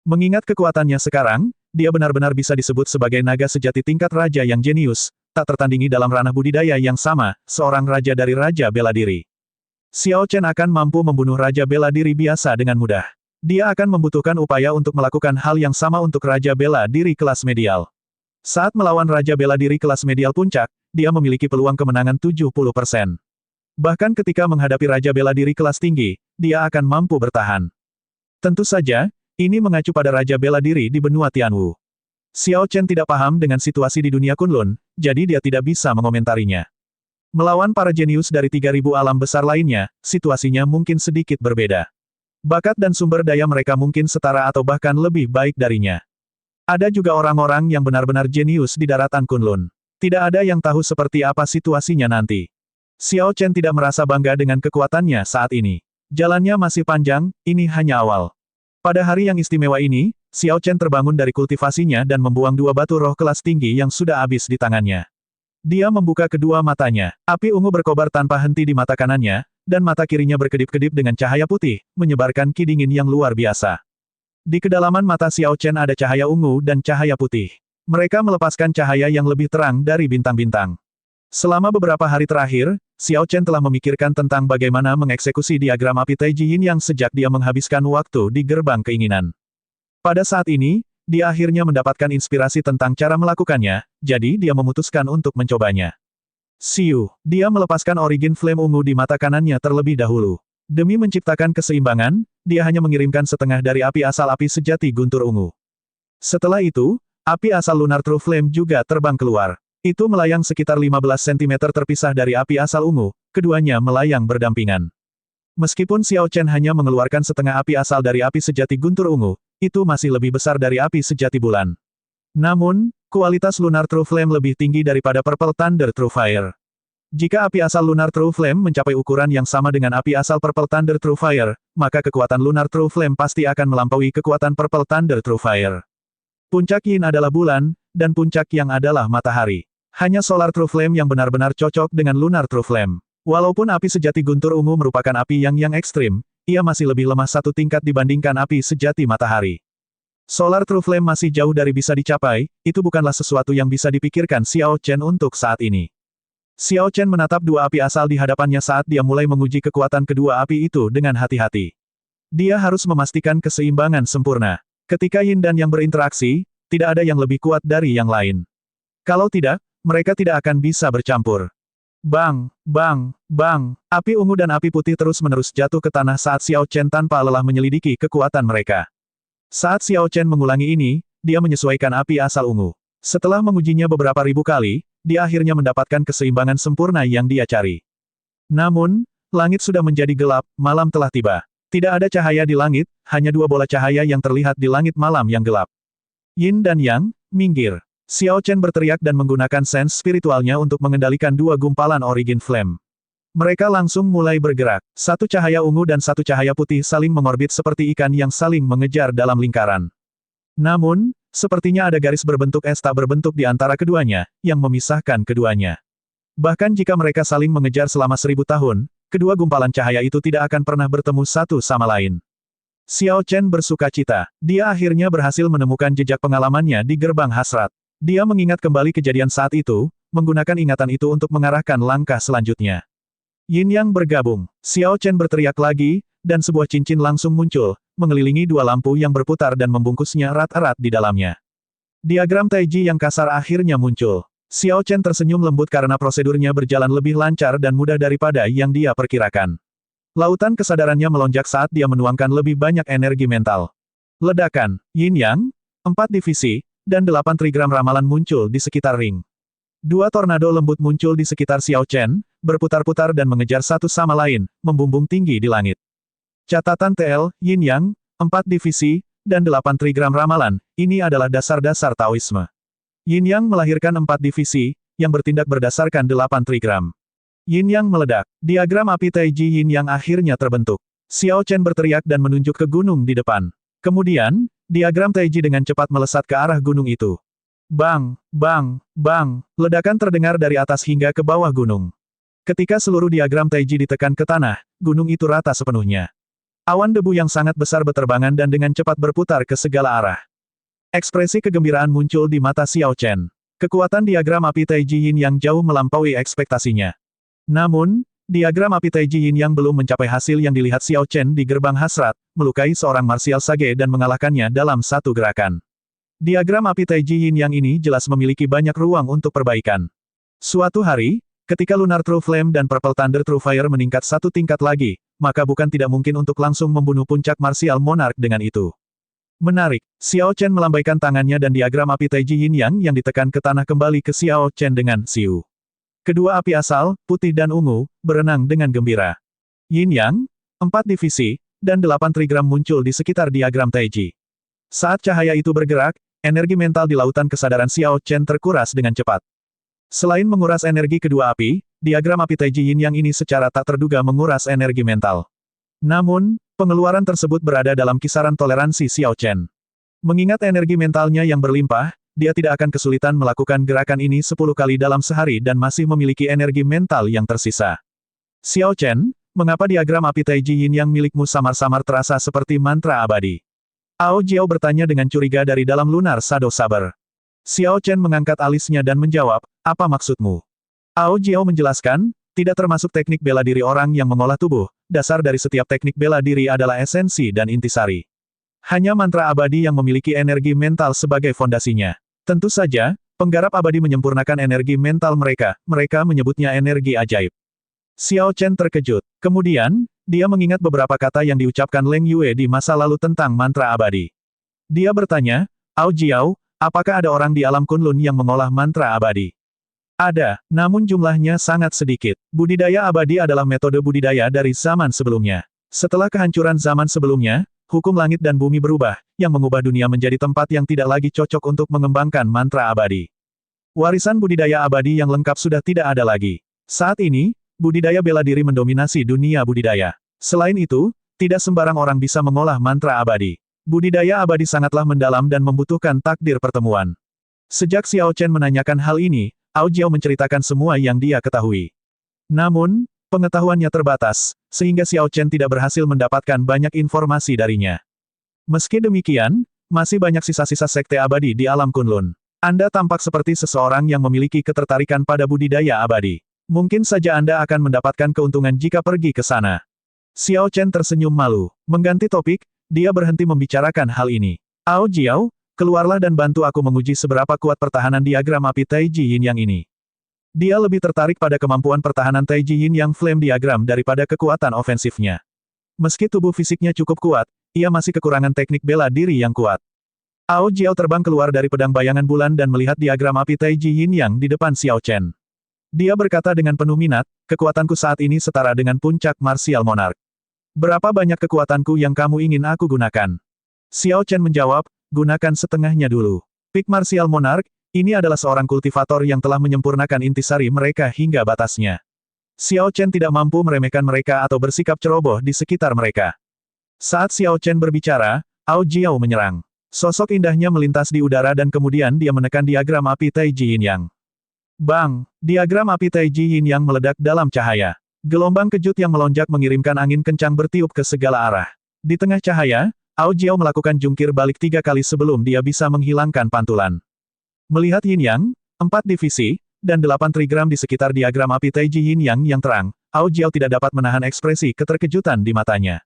Mengingat kekuatannya sekarang, dia benar-benar bisa disebut sebagai naga sejati tingkat raja yang jenius, tak tertandingi dalam ranah budidaya yang sama, seorang raja dari raja bela diri. Xiao Chen akan mampu membunuh raja bela diri biasa dengan mudah. Dia akan membutuhkan upaya untuk melakukan hal yang sama untuk raja bela diri kelas medial. Saat melawan raja bela diri kelas medial puncak, dia memiliki peluang kemenangan 70%. Bahkan ketika menghadapi raja bela diri kelas tinggi, dia akan mampu bertahan. Tentu saja, ini mengacu pada raja bela diri di benua Tianwu. Xiao Chen tidak paham dengan situasi di dunia Kunlun, jadi dia tidak bisa mengomentarinya. Melawan para jenius dari 3.000 alam besar lainnya, situasinya mungkin sedikit berbeda. Bakat dan sumber daya mereka mungkin setara atau bahkan lebih baik darinya. Ada juga orang-orang yang benar-benar jenius di daratan Kunlun. Tidak ada yang tahu seperti apa situasinya nanti. Xiao Chen tidak merasa bangga dengan kekuatannya saat ini. Jalannya masih panjang, ini hanya awal. Pada hari yang istimewa ini, Xiao Chen terbangun dari kultivasinya dan membuang 2 batu roh kelas tinggi yang sudah habis di tangannya. Dia membuka kedua matanya. Api ungu berkobar tanpa henti di mata kanannya, dan mata kirinya berkedip-kedip dengan cahaya putih, menyebarkan kidingin yang luar biasa. Di kedalaman mata Xiao Chen ada cahaya ungu dan cahaya putih. Mereka melepaskan cahaya yang lebih terang dari bintang-bintang. Selama beberapa hari terakhir, Xiao Chen telah memikirkan tentang bagaimana mengeksekusi diagram api Taiji Yin yang sejak dia menghabiskan waktu di gerbang keinginan. Pada saat ini, dia akhirnya mendapatkan inspirasi tentang cara melakukannya, jadi dia memutuskan untuk mencobanya. Siu, dia melepaskan origin flame ungu di mata kanannya terlebih dahulu. Demi menciptakan keseimbangan, dia hanya mengirimkan setengah dari api asal api sejati guntur ungu. Setelah itu, api asal lunar true flame juga terbang keluar. Itu melayang sekitar 15 cm terpisah dari api asal ungu, keduanya melayang berdampingan. Meskipun Xiao Chen hanya mengeluarkan setengah api asal dari api sejati guntur ungu, itu masih lebih besar dari api sejati bulan. Namun, kualitas lunar true flame lebih tinggi daripada purple thunder true fire. Jika api asal lunar true flame mencapai ukuran yang sama dengan api asal purple thunder true fire, maka kekuatan lunar true flame pasti akan melampaui kekuatan purple thunder true fire. Puncak yin adalah bulan, dan puncak yang adalah matahari. Hanya solar true flame yang benar-benar cocok dengan lunar true flame. Walaupun api sejati guntur ungu merupakan api yang ekstrim, ia masih lebih lemah satu tingkat dibandingkan api sejati matahari. Solar true flame masih jauh dari bisa dicapai, itu bukanlah sesuatu yang bisa dipikirkan Xiao Chen untuk saat ini. Xiao Chen menatap 2 api asal di hadapannya saat dia mulai menguji kekuatan kedua api itu dengan hati-hati. Dia harus memastikan keseimbangan sempurna. Ketika yin dan yang berinteraksi, tidak ada yang lebih kuat dari yang lain. Kalau tidak, mereka tidak akan bisa bercampur. Bang, bang, bang, api ungu dan api putih terus-menerus jatuh ke tanah saat Xiao Chen tanpa lelah menyelidiki kekuatan mereka. Saat Xiao Chen mengulangi ini, dia menyesuaikan api asal ungu. Setelah mengujinya beberapa ribu kali, dia akhirnya mendapatkan keseimbangan sempurna yang dia cari. Namun, langit sudah menjadi gelap, malam telah tiba. Tidak ada cahaya di langit, hanya 2 bola cahaya yang terlihat di langit malam yang gelap. Yin dan Yang, minggir. Xiao Chen berteriak dan menggunakan sense spiritualnya untuk mengendalikan 2 gumpalan origin flame. Mereka langsung mulai bergerak. Satu cahaya ungu dan satu cahaya putih saling mengorbit seperti ikan yang saling mengejar dalam lingkaran. Namun, sepertinya ada garis berbentuk es tak berbentuk di antara keduanya, yang memisahkan keduanya. Bahkan jika mereka saling mengejar selama 1000 tahun, kedua gumpalan cahaya itu tidak akan pernah bertemu satu sama lain. Xiao Chen bersuka cita. Dia akhirnya berhasil menemukan jejak pengalamannya di gerbang hasrat. Dia mengingat kembali kejadian saat itu, menggunakan ingatan itu untuk mengarahkan langkah selanjutnya. Yin Yang bergabung. Xiao Chen berteriak lagi, dan sebuah cincin langsung muncul, mengelilingi dua lampu yang berputar dan membungkusnya erat-erat di dalamnya. Diagram Taiji yang kasar akhirnya muncul. Xiao Chen tersenyum lembut karena prosedurnya berjalan lebih lancar dan mudah daripada yang dia perkirakan. Lautan kesadarannya melonjak saat dia menuangkan lebih banyak energi mental. Ledakan, Yin Yang, 4 divisi, dan 8 trigram ramalan muncul di sekitar ring. Dua tornado lembut muncul di sekitar Xiao Chen, berputar-putar dan mengejar satu sama lain, membumbung tinggi di langit. Catatan TL, Yin Yang, 4 divisi, dan 8 trigram ramalan, ini adalah dasar-dasar Taoisme. Yin Yang melahirkan 4 divisi, yang bertindak berdasarkan 8 trigram. Yin Yang meledak. Diagram api Taiji Yin Yang akhirnya terbentuk. Xiao Chen berteriak dan menunjuk ke gunung di depan. Kemudian, diagram Taiji dengan cepat melesat ke arah gunung itu. Bang, bang, bang, ledakan terdengar dari atas hingga ke bawah gunung. Ketika seluruh diagram Taiji ditekan ke tanah, gunung itu rata sepenuhnya. Awan debu yang sangat besar beterbangan dan dengan cepat berputar ke segala arah. Ekspresi kegembiraan muncul di mata Xiao Chen. Kekuatan diagram api Taiji Yin Yang jauh melampaui ekspektasinya. Namun, diagram api Taiji Yin Yang belum mencapai hasil yang dilihat Xiao Chen di gerbang hasrat, melukai seorang martial sage dan mengalahkannya dalam satu gerakan. Diagram api Taiji Yin Yang ini jelas memiliki banyak ruang untuk perbaikan. Suatu hari, ketika Lunar True Flame dan Purple Thunder True Fire meningkat satu tingkat lagi, maka bukan tidak mungkin untuk langsung membunuh puncak martial monarch dengan itu. Menarik, Xiao Chen melambaikan tangannya dan diagram api Taiji Yin Yang yang ditekan ke tanah kembali ke Xiao Chen dengan siu. Kedua api asal, putih dan ungu, berenang dengan gembira. Yin Yang, 4 divisi, dan 8 trigram muncul di sekitar diagram Taiji. Saat cahaya itu bergerak, energi mental di lautan kesadaran Xiao Chen terkuras dengan cepat. Selain menguras energi kedua api, diagram api Taiji Yin Yang ini secara tak terduga menguras energi mental. Namun, pengeluaran tersebut berada dalam kisaran toleransi Xiao Chen. Mengingat energi mentalnya yang berlimpah, dia tidak akan kesulitan melakukan gerakan ini 10 kali dalam sehari dan masih memiliki energi mental yang tersisa. Xiao Chen, mengapa diagram api Taiji Yin Yang milikmu samar-samar terasa seperti mantra abadi? Ao Jiao bertanya dengan curiga dari dalam Lunar Shadow Saber. Xiao Chen mengangkat alisnya dan menjawab, apa maksudmu? Ao Jiao menjelaskan, tidak termasuk teknik bela diri orang yang mengolah tubuh, dasar dari setiap teknik bela diri adalah esensi dan intisari. Hanya mantra abadi yang memiliki energi mental sebagai fondasinya. Tentu saja, penggarap abadi menyempurnakan energi mental mereka menyebutnya energi ajaib. Xiao Chen terkejut. Kemudian, dia mengingat beberapa kata yang diucapkan Leng Yue di masa lalu tentang mantra abadi. Dia bertanya, Ao Jiao, apakah ada orang di alam Kunlun yang mengolah mantra abadi? Ada, namun jumlahnya sangat sedikit. Budidaya abadi adalah metode budidaya dari zaman sebelumnya. Setelah kehancuran zaman sebelumnya, hukum langit dan bumi berubah, yang mengubah dunia menjadi tempat yang tidak lagi cocok untuk mengembangkan mantra abadi. Warisan budidaya abadi yang lengkap sudah tidak ada lagi. Saat ini, budidaya bela diri mendominasi dunia budidaya. Selain itu, tidak sembarang orang bisa mengolah mantra abadi. Budidaya abadi sangatlah mendalam dan membutuhkan takdir pertemuan. Sejak Xiao Chen menanyakan hal ini, Ao Jiao menceritakan semua yang dia ketahui. Namun, pengetahuannya terbatas, sehingga Xiao Chen tidak berhasil mendapatkan banyak informasi darinya. Meski demikian, masih banyak sisa-sisa sekte abadi di alam Kunlun. Anda tampak seperti seseorang yang memiliki ketertarikan pada budidaya abadi. Mungkin saja Anda akan mendapatkan keuntungan jika pergi ke sana. Xiao Chen tersenyum malu. Mengganti topik, dia berhenti membicarakan hal ini. Ao Jiao, keluarlah dan bantu aku menguji seberapa kuat pertahanan diagram api Taiji Yin Yang ini. Dia lebih tertarik pada kemampuan pertahanan Taiji Yin Yang Flame Diagram daripada kekuatan ofensifnya. Meski tubuh fisiknya cukup kuat, ia masih kekurangan teknik bela diri yang kuat. Ao Jiao terbang keluar dari pedang bayangan bulan dan melihat diagram api Taiji Yin Yang di depan Xiao Chen. Dia berkata dengan penuh minat, kekuatanku saat ini setara dengan puncak martial monarch. Berapa banyak kekuatanku yang kamu ingin aku gunakan? Xiao Chen menjawab, gunakan setengahnya dulu. Peak martial monarch, ini adalah seorang kultivator yang telah menyempurnakan intisari mereka hingga batasnya. Xiao Chen tidak mampu meremehkan mereka atau bersikap ceroboh di sekitar mereka. Saat Xiao Chen berbicara, Ao Jiao menyerang. Sosok indahnya melintas di udara dan kemudian dia menekan diagram api Taiji Yin Yang. Bang! Diagram api Taiji Yin Yang meledak dalam cahaya. Gelombang kejut yang melonjak mengirimkan angin kencang bertiup ke segala arah. Di tengah cahaya, Ao Jiao melakukan jungkir balik 3 kali sebelum dia bisa menghilangkan pantulan. Melihat Yin Yang, 4 divisi, dan 8 trigram di sekitar diagram api Taiji Yin Yang yang terang, Ao Jiao tidak dapat menahan ekspresi keterkejutan di matanya.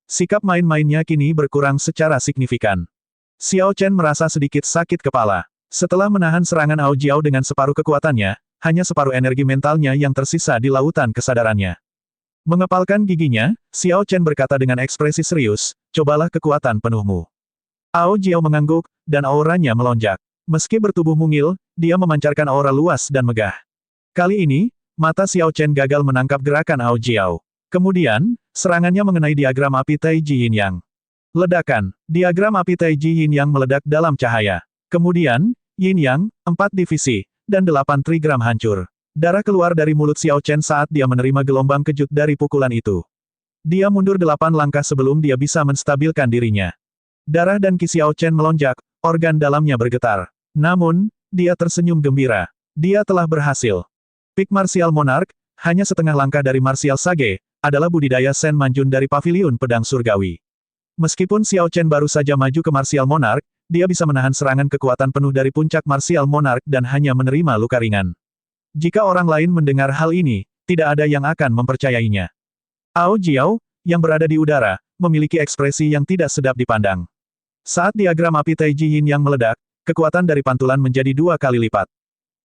Sikap main-mainnya kini berkurang secara signifikan. Xiao Chen merasa sedikit sakit kepala. Setelah menahan serangan Ao Jiao dengan separuh kekuatannya, hanya separuh energi mentalnya yang tersisa di lautan kesadarannya. Mengepalkan giginya, Xiao Chen berkata dengan ekspresi serius, cobalah kekuatan penuhmu. Ao Jiao mengangguk, dan auranya melonjak. Meski bertubuh mungil, dia memancarkan aura luas dan megah. Kali ini, mata Xiao Chen gagal menangkap gerakan Ao Jiao. Kemudian, serangannya mengenai diagram api Taiji Yin Yang. Ledakan. Diagram api Taiji Yin Yang meledak dalam cahaya. Kemudian, Yin Yang, 4 divisi, dan 8 trigram hancur. Darah keluar dari mulut Xiao Chen saat dia menerima gelombang kejut dari pukulan itu. Dia mundur 8 langkah sebelum dia bisa menstabilkan dirinya. Darah dan ki Xiao Chen melonjak, organ dalamnya bergetar. Namun, dia tersenyum gembira. Dia telah berhasil. Peak Martial Monarch, hanya setengah langkah dari Martial Sage, adalah budidaya Sen Manjun dari Paviliun Pedang Surgawi. Meskipun Xiao Chen baru saja maju ke Martial Monarch, dia bisa menahan serangan kekuatan penuh dari puncak Martial Monarch dan hanya menerima luka ringan. Jika orang lain mendengar hal ini, tidak ada yang akan mempercayainya. Ao Jiao, yang berada di udara, memiliki ekspresi yang tidak sedap dipandang. Saat diagram api Taiji Yin Yang meledak, kekuatan dari pantulan menjadi 2 kali lipat.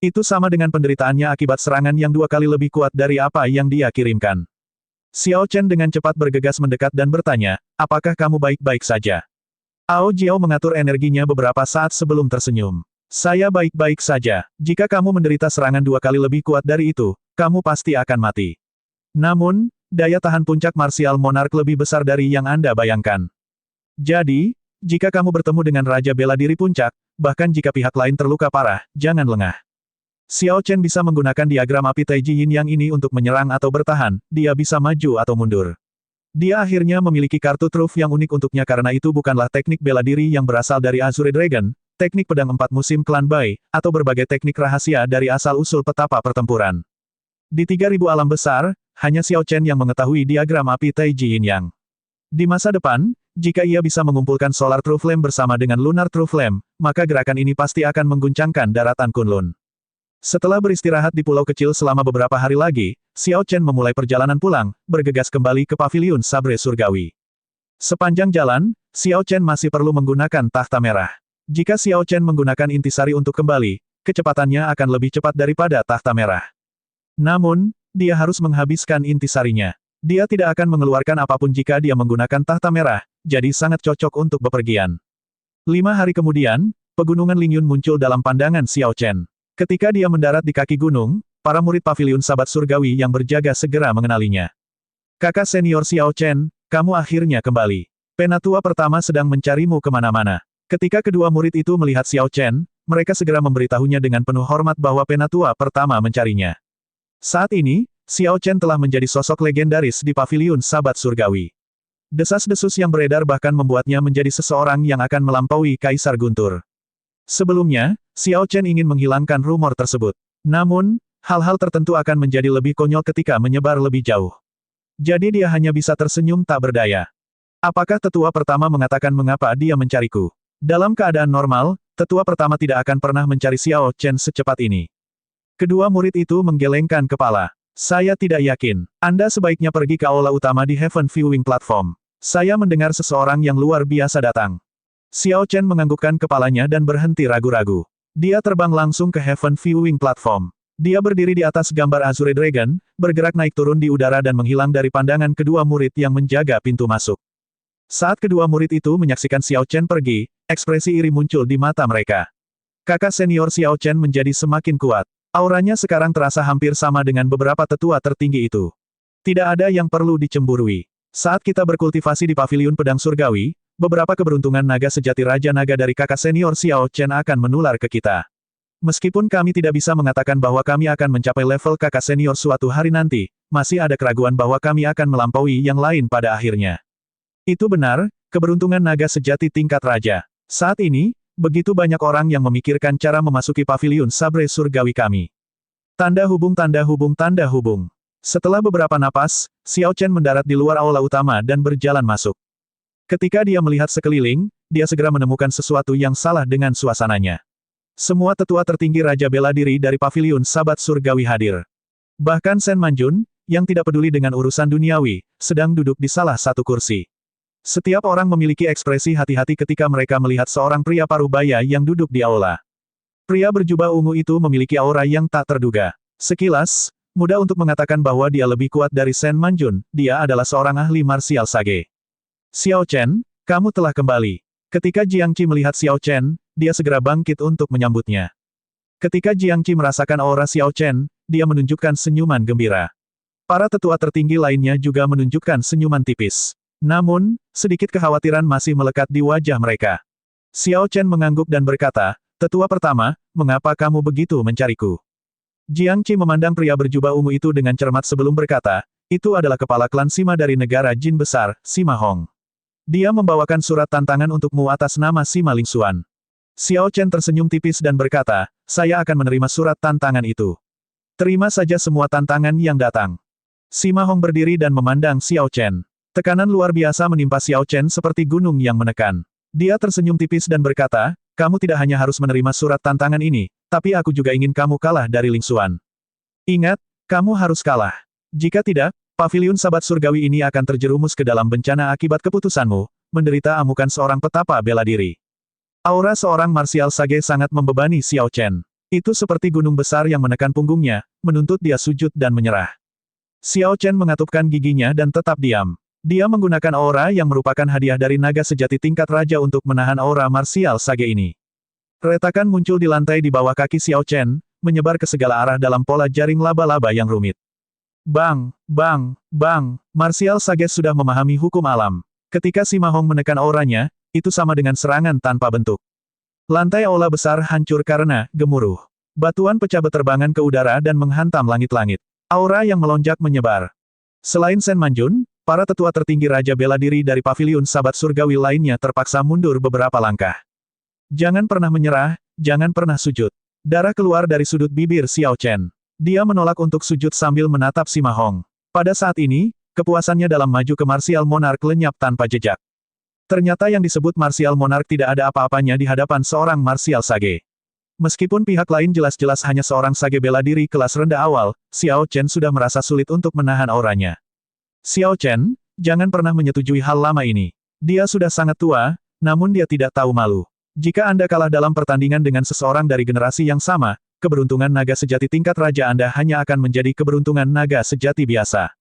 Itu sama dengan penderitaannya akibat serangan yang 2 kali lebih kuat dari apa yang dia kirimkan. Xiao Chen dengan cepat bergegas mendekat dan bertanya, apakah kamu baik-baik saja? Ao Jiao mengatur energinya beberapa saat sebelum tersenyum. Saya baik-baik saja. Jika kamu menderita serangan 2 kali lebih kuat dari itu, kamu pasti akan mati. Namun, daya tahan puncak Martial Monarch lebih besar dari yang Anda bayangkan. Jadi, jika kamu bertemu dengan Raja Bela Diri Puncak, bahkan jika pihak lain terluka parah, jangan lengah. Xiao Chen bisa menggunakan diagram api Taiji Yin Yang ini untuk menyerang atau bertahan, dia bisa maju atau mundur. Dia akhirnya memiliki kartu truf yang unik untuknya karena itu bukanlah teknik bela diri yang berasal dari Azure Dragon, teknik pedang 4 musim klan Bai, atau berbagai teknik rahasia dari asal-usul petapa pertempuran. Di 3000 alam besar, hanya Xiao Chen yang mengetahui diagram api Taiji Yin Yang. Di masa depan, jika ia bisa mengumpulkan Solar True Flame bersama dengan Lunar True Flame, maka gerakan ini pasti akan mengguncangkan daratan Kunlun. Setelah beristirahat di pulau kecil selama beberapa hari lagi, Xiao Chen memulai perjalanan pulang, bergegas kembali ke Paviliun Sabre Surgawi. Sepanjang jalan, Xiao Chen masih perlu menggunakan tahta merah. Jika Xiao Chen menggunakan intisari untuk kembali, kecepatannya akan lebih cepat daripada tahta merah. Namun, dia harus menghabiskan intisarinya. Dia tidak akan mengeluarkan apapun jika dia menggunakan tahta merah, jadi sangat cocok untuk bepergian. 5 hari kemudian, pegunungan Lingyun muncul dalam pandangan Xiao Chen. Ketika dia mendarat di kaki gunung, para murid Paviliun Sabat Surgawi yang berjaga segera mengenalinya. Kakak senior Xiao Chen, kamu akhirnya kembali. Penatua pertama sedang mencarimu kemana-mana. Ketika kedua murid itu melihat Xiao Chen, mereka segera memberitahunya dengan penuh hormat bahwa penatua pertama mencarinya. Saat ini, Xiao Chen telah menjadi sosok legendaris di Paviliun Sabat Surgawi. Desas-desus yang beredar bahkan membuatnya menjadi seseorang yang akan melampaui Kaisar Guntur. Sebelumnya, Xiao Chen ingin menghilangkan rumor tersebut. Namun, hal-hal tertentu akan menjadi lebih konyol ketika menyebar lebih jauh. Jadi dia hanya bisa tersenyum tak berdaya. Apakah tetua pertama mengatakan mengapa dia mencariku? Dalam keadaan normal, tetua pertama tidak akan pernah mencari Xiao Chen secepat ini. Kedua murid itu menggelengkan kepala. Saya tidak yakin. Anda sebaiknya pergi ke aula utama di Heaven Viewing Platform. Saya mendengar seseorang yang luar biasa datang. Xiao Chen menganggukkan kepalanya dan berhenti ragu-ragu. Dia terbang langsung ke Heaven Viewing Platform. Dia berdiri di atas gambar Azure Dragon, bergerak naik turun di udara dan menghilang dari pandangan kedua murid yang menjaga pintu masuk. Saat kedua murid itu menyaksikan Xiao Chen pergi, ekspresi iri muncul di mata mereka. Kakak senior Xiao Chen menjadi semakin kuat. Auranya sekarang terasa hampir sama dengan beberapa tetua tertinggi itu. Tidak ada yang perlu dicemburui. Saat kita berkultivasi di Paviliun Pedang Surgawi, beberapa keberuntungan naga sejati Raja Naga dari kakak senior Xiao Chen akan menular ke kita. Meskipun kami tidak bisa mengatakan bahwa kami akan mencapai level kakak senior suatu hari nanti, masih ada keraguan bahwa kami akan melampaui yang lain pada akhirnya. Itu benar, keberuntungan naga sejati tingkat raja. Saat ini, begitu banyak orang yang memikirkan cara memasuki paviliun sabre surgawi kami. Tanda hubung tanda hubung tanda hubung. Setelah beberapa napas, Xiao Chen mendarat di luar aula utama dan berjalan masuk. Ketika dia melihat sekeliling, dia segera menemukan sesuatu yang salah dengan suasananya. Semua tetua tertinggi Raja Bela Diri dari paviliun Sabat Surgawi hadir. Bahkan Sen Manjun, yang tidak peduli dengan urusan duniawi, sedang duduk di salah satu kursi. Setiap orang memiliki ekspresi hati-hati ketika mereka melihat seorang pria parubaya yang duduk di aula. Pria berjubah ungu itu memiliki aura yang tak terduga. Sekilas, mudah untuk mengatakan bahwa dia lebih kuat dari Sen Manjun, dia adalah seorang ahli martial sage. Xiao Chen, kamu telah kembali. Ketika Jiangqi melihat Xiao Chen, dia segera bangkit untuk menyambutnya. Ketika Jiangqi merasakan aura Xiao Chen, dia menunjukkan senyuman gembira. Para tetua tertinggi lainnya juga menunjukkan senyuman tipis. Namun, sedikit kekhawatiran masih melekat di wajah mereka. Xiao Chen mengangguk dan berkata, "Tetua pertama, mengapa kamu begitu mencariku?" Jiangqi memandang pria berjubah ungu itu dengan cermat sebelum berkata, "Itu adalah kepala klan Sima dari negara Jin besar, Sima Hong. Dia membawakan surat tantangan untukmu atas nama Sima Lingxuan." Xiao Chen tersenyum tipis dan berkata, "Saya akan menerima surat tantangan itu. Terima saja semua tantangan yang datang." Sima Hong berdiri dan memandang Xiao Chen. Tekanan luar biasa menimpa Xiao Chen seperti gunung yang menekan. Dia tersenyum tipis dan berkata, "Kamu tidak hanya harus menerima surat tantangan ini, tapi aku juga ingin kamu kalah dari Lingxuan. Ingat, kamu harus kalah. Jika tidak, paviliun Sabat Surgawi ini akan terjerumus ke dalam bencana akibat keputusanmu, menderita amukan seorang petapa bela diri." Aura seorang martial sage sangat membebani Xiao Chen. Itu seperti gunung besar yang menekan punggungnya, menuntut dia sujud dan menyerah. Xiao Chen mengatupkan giginya dan tetap diam. Dia menggunakan aura yang merupakan hadiah dari naga sejati tingkat raja untuk menahan aura martial sage ini. Retakan muncul di lantai di bawah kaki Xiao Chen, menyebar ke segala arah dalam pola jaring laba-laba yang rumit. Bang, bang, bang, martial sage sudah memahami hukum alam. Ketika Sima Hong menekan auranya, itu sama dengan serangan tanpa bentuk. Lantai aula besar hancur karena gemuruh. Batuan pecah beterbangan ke udara dan menghantam langit-langit. Aura yang melonjak menyebar. Selain Sen Manjun, para tetua tertinggi Raja Bela Diri dari paviliun Sabat Surgawi lainnya terpaksa mundur beberapa langkah. Jangan pernah menyerah, jangan pernah sujud. Darah keluar dari sudut bibir Xiao Chen. Dia menolak untuk sujud sambil menatap Sima Hong. Pada saat ini, kepuasannya dalam maju ke Martial Monarch lenyap tanpa jejak. Ternyata yang disebut Martial Monarch tidak ada apa-apanya di hadapan seorang Martial Sage. Meskipun pihak lain jelas-jelas hanya seorang Sage bela diri kelas rendah awal, Xiao Chen sudah merasa sulit untuk menahan auranya. Xiao Chen, jangan pernah menyetujui hal lama ini. Dia sudah sangat tua, namun dia tidak tahu malu. Jika Anda kalah dalam pertandingan dengan seseorang dari generasi yang sama, keberuntungan naga sejati tingkat raja Anda hanya akan menjadi keberuntungan naga sejati biasa.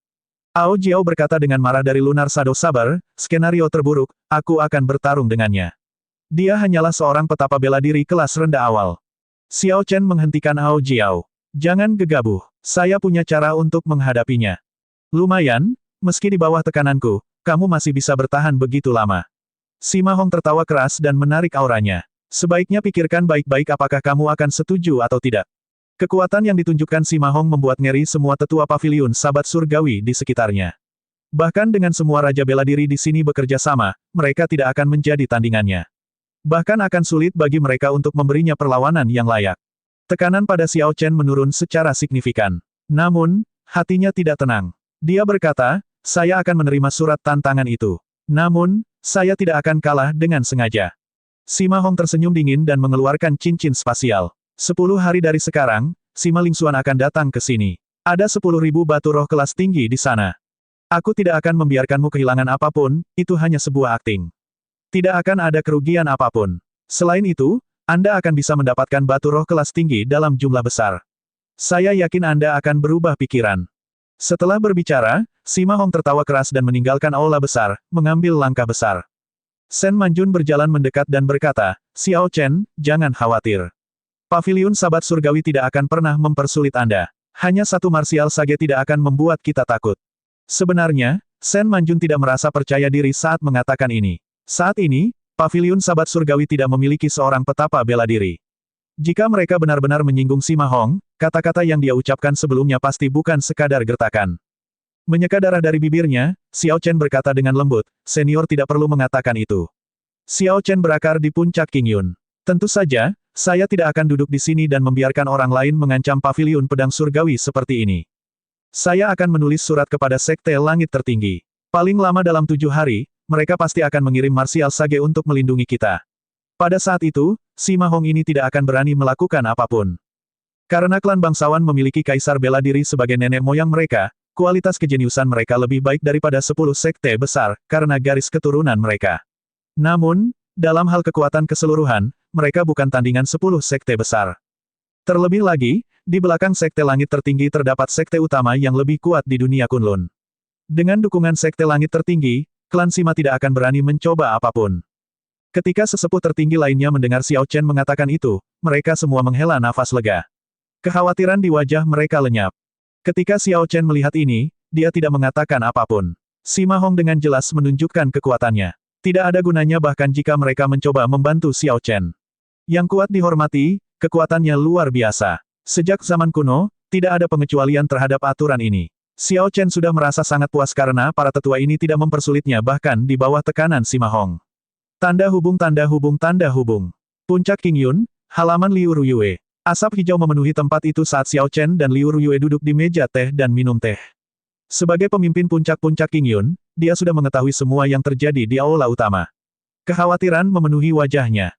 Ao Jiao berkata dengan marah dari Lunar Shadow Saber, "Skenario terburuk, aku akan bertarung dengannya. Dia hanyalah seorang petapa bela diri kelas rendah awal." Xiao Chen menghentikan Ao Jiao. "Jangan gegabah, saya punya cara untuk menghadapinya." "Lumayan, meski di bawah tekananku, kamu masih bisa bertahan begitu lama." Sima Hong tertawa keras dan menarik auranya. "Sebaiknya pikirkan baik-baik apakah kamu akan setuju atau tidak." Kekuatan yang ditunjukkan Sima Hong membuat ngeri semua tetua paviliun Sabat Surgawi di sekitarnya. Bahkan dengan semua Raja Bela Diri di sini bekerja sama, mereka tidak akan menjadi tandingannya. Bahkan akan sulit bagi mereka untuk memberinya perlawanan yang layak. Tekanan pada Xiao Chen menurun secara signifikan. Namun, hatinya tidak tenang. Dia berkata, "Saya akan menerima surat tantangan itu. Namun, saya tidak akan kalah dengan sengaja." Sima Hong tersenyum dingin dan mengeluarkan cincin spasial. 10 hari dari sekarang, Sima Lingxuan akan datang ke sini. Ada 10.000 batu roh kelas tinggi di sana. Aku tidak akan membiarkanmu kehilangan apapun, itu hanya sebuah akting. Tidak akan ada kerugian apapun. Selain itu, Anda akan bisa mendapatkan batu roh kelas tinggi dalam jumlah besar. Saya yakin Anda akan berubah pikiran. Setelah berbicara, Sima Hong tertawa keras dan meninggalkan aula besar, mengambil langkah besar. Sen Manjun berjalan mendekat dan berkata, "Xiao Chen, jangan khawatir. Paviliun Sabat Surgawi tidak akan pernah mempersulit Anda. Hanya satu martial sage tidak akan membuat kita takut." Sebenarnya, Sen Manjun tidak merasa percaya diri saat mengatakan ini. Saat ini, Paviliun Sabat Surgawi tidak memiliki seorang petapa bela diri. Jika mereka benar-benar menyinggung Sima Hong, kata-kata yang dia ucapkan sebelumnya pasti bukan sekadar gertakan. Menyeka darah dari bibirnya, Xiao Chen berkata dengan lembut, senior tidak perlu mengatakan itu. Xiao Chen berakar di puncak King Yun. Tentu saja, saya tidak akan duduk di sini dan membiarkan orang lain mengancam paviliun pedang surgawi seperti ini. Saya akan menulis surat kepada Sekte Langit Tertinggi. Paling lama dalam 7 hari, mereka pasti akan mengirim Martial Sage untuk melindungi kita. Pada saat itu, si Mahong ini tidak akan berani melakukan apapun. Karena klan bangsawan memiliki kaisar bela diri sebagai nenek moyang mereka, kualitas kejeniusan mereka lebih baik daripada 10 sekte besar, karena garis keturunan mereka. Namun, dalam hal kekuatan keseluruhan, mereka bukan tandingan 10 sekte besar. Terlebih lagi, di belakang Sekte Langit Tertinggi terdapat sekte utama yang lebih kuat di dunia Kunlun. Dengan dukungan Sekte Langit Tertinggi, klan Sima tidak akan berani mencoba apapun. Ketika sesepuh tertinggi lainnya mendengar Xiao Chen mengatakan itu, mereka semua menghela nafas lega. Kekhawatiran di wajah mereka lenyap. Ketika Xiao Chen melihat ini, dia tidak mengatakan apapun. Sima Hong dengan jelas menunjukkan kekuatannya. Tidak ada gunanya bahkan jika mereka mencoba membantu Xiao Chen. Yang kuat dihormati, kekuatannya luar biasa. Sejak zaman kuno, tidak ada pengecualian terhadap aturan ini. Xiao Chen sudah merasa sangat puas karena para tetua ini tidak mempersulitnya bahkan di bawah tekanan Sima Hong. Tanda hubung tanda hubung tanda hubung. Puncak King Yun, halaman Liu Ruyue. Asap hijau memenuhi tempat itu saat Xiao Chen dan Liu Ruyue duduk di meja teh dan minum teh. Sebagai pemimpin puncak-puncak King Yun, dia sudah mengetahui semua yang terjadi di aula utama. Kekhawatiran memenuhi wajahnya.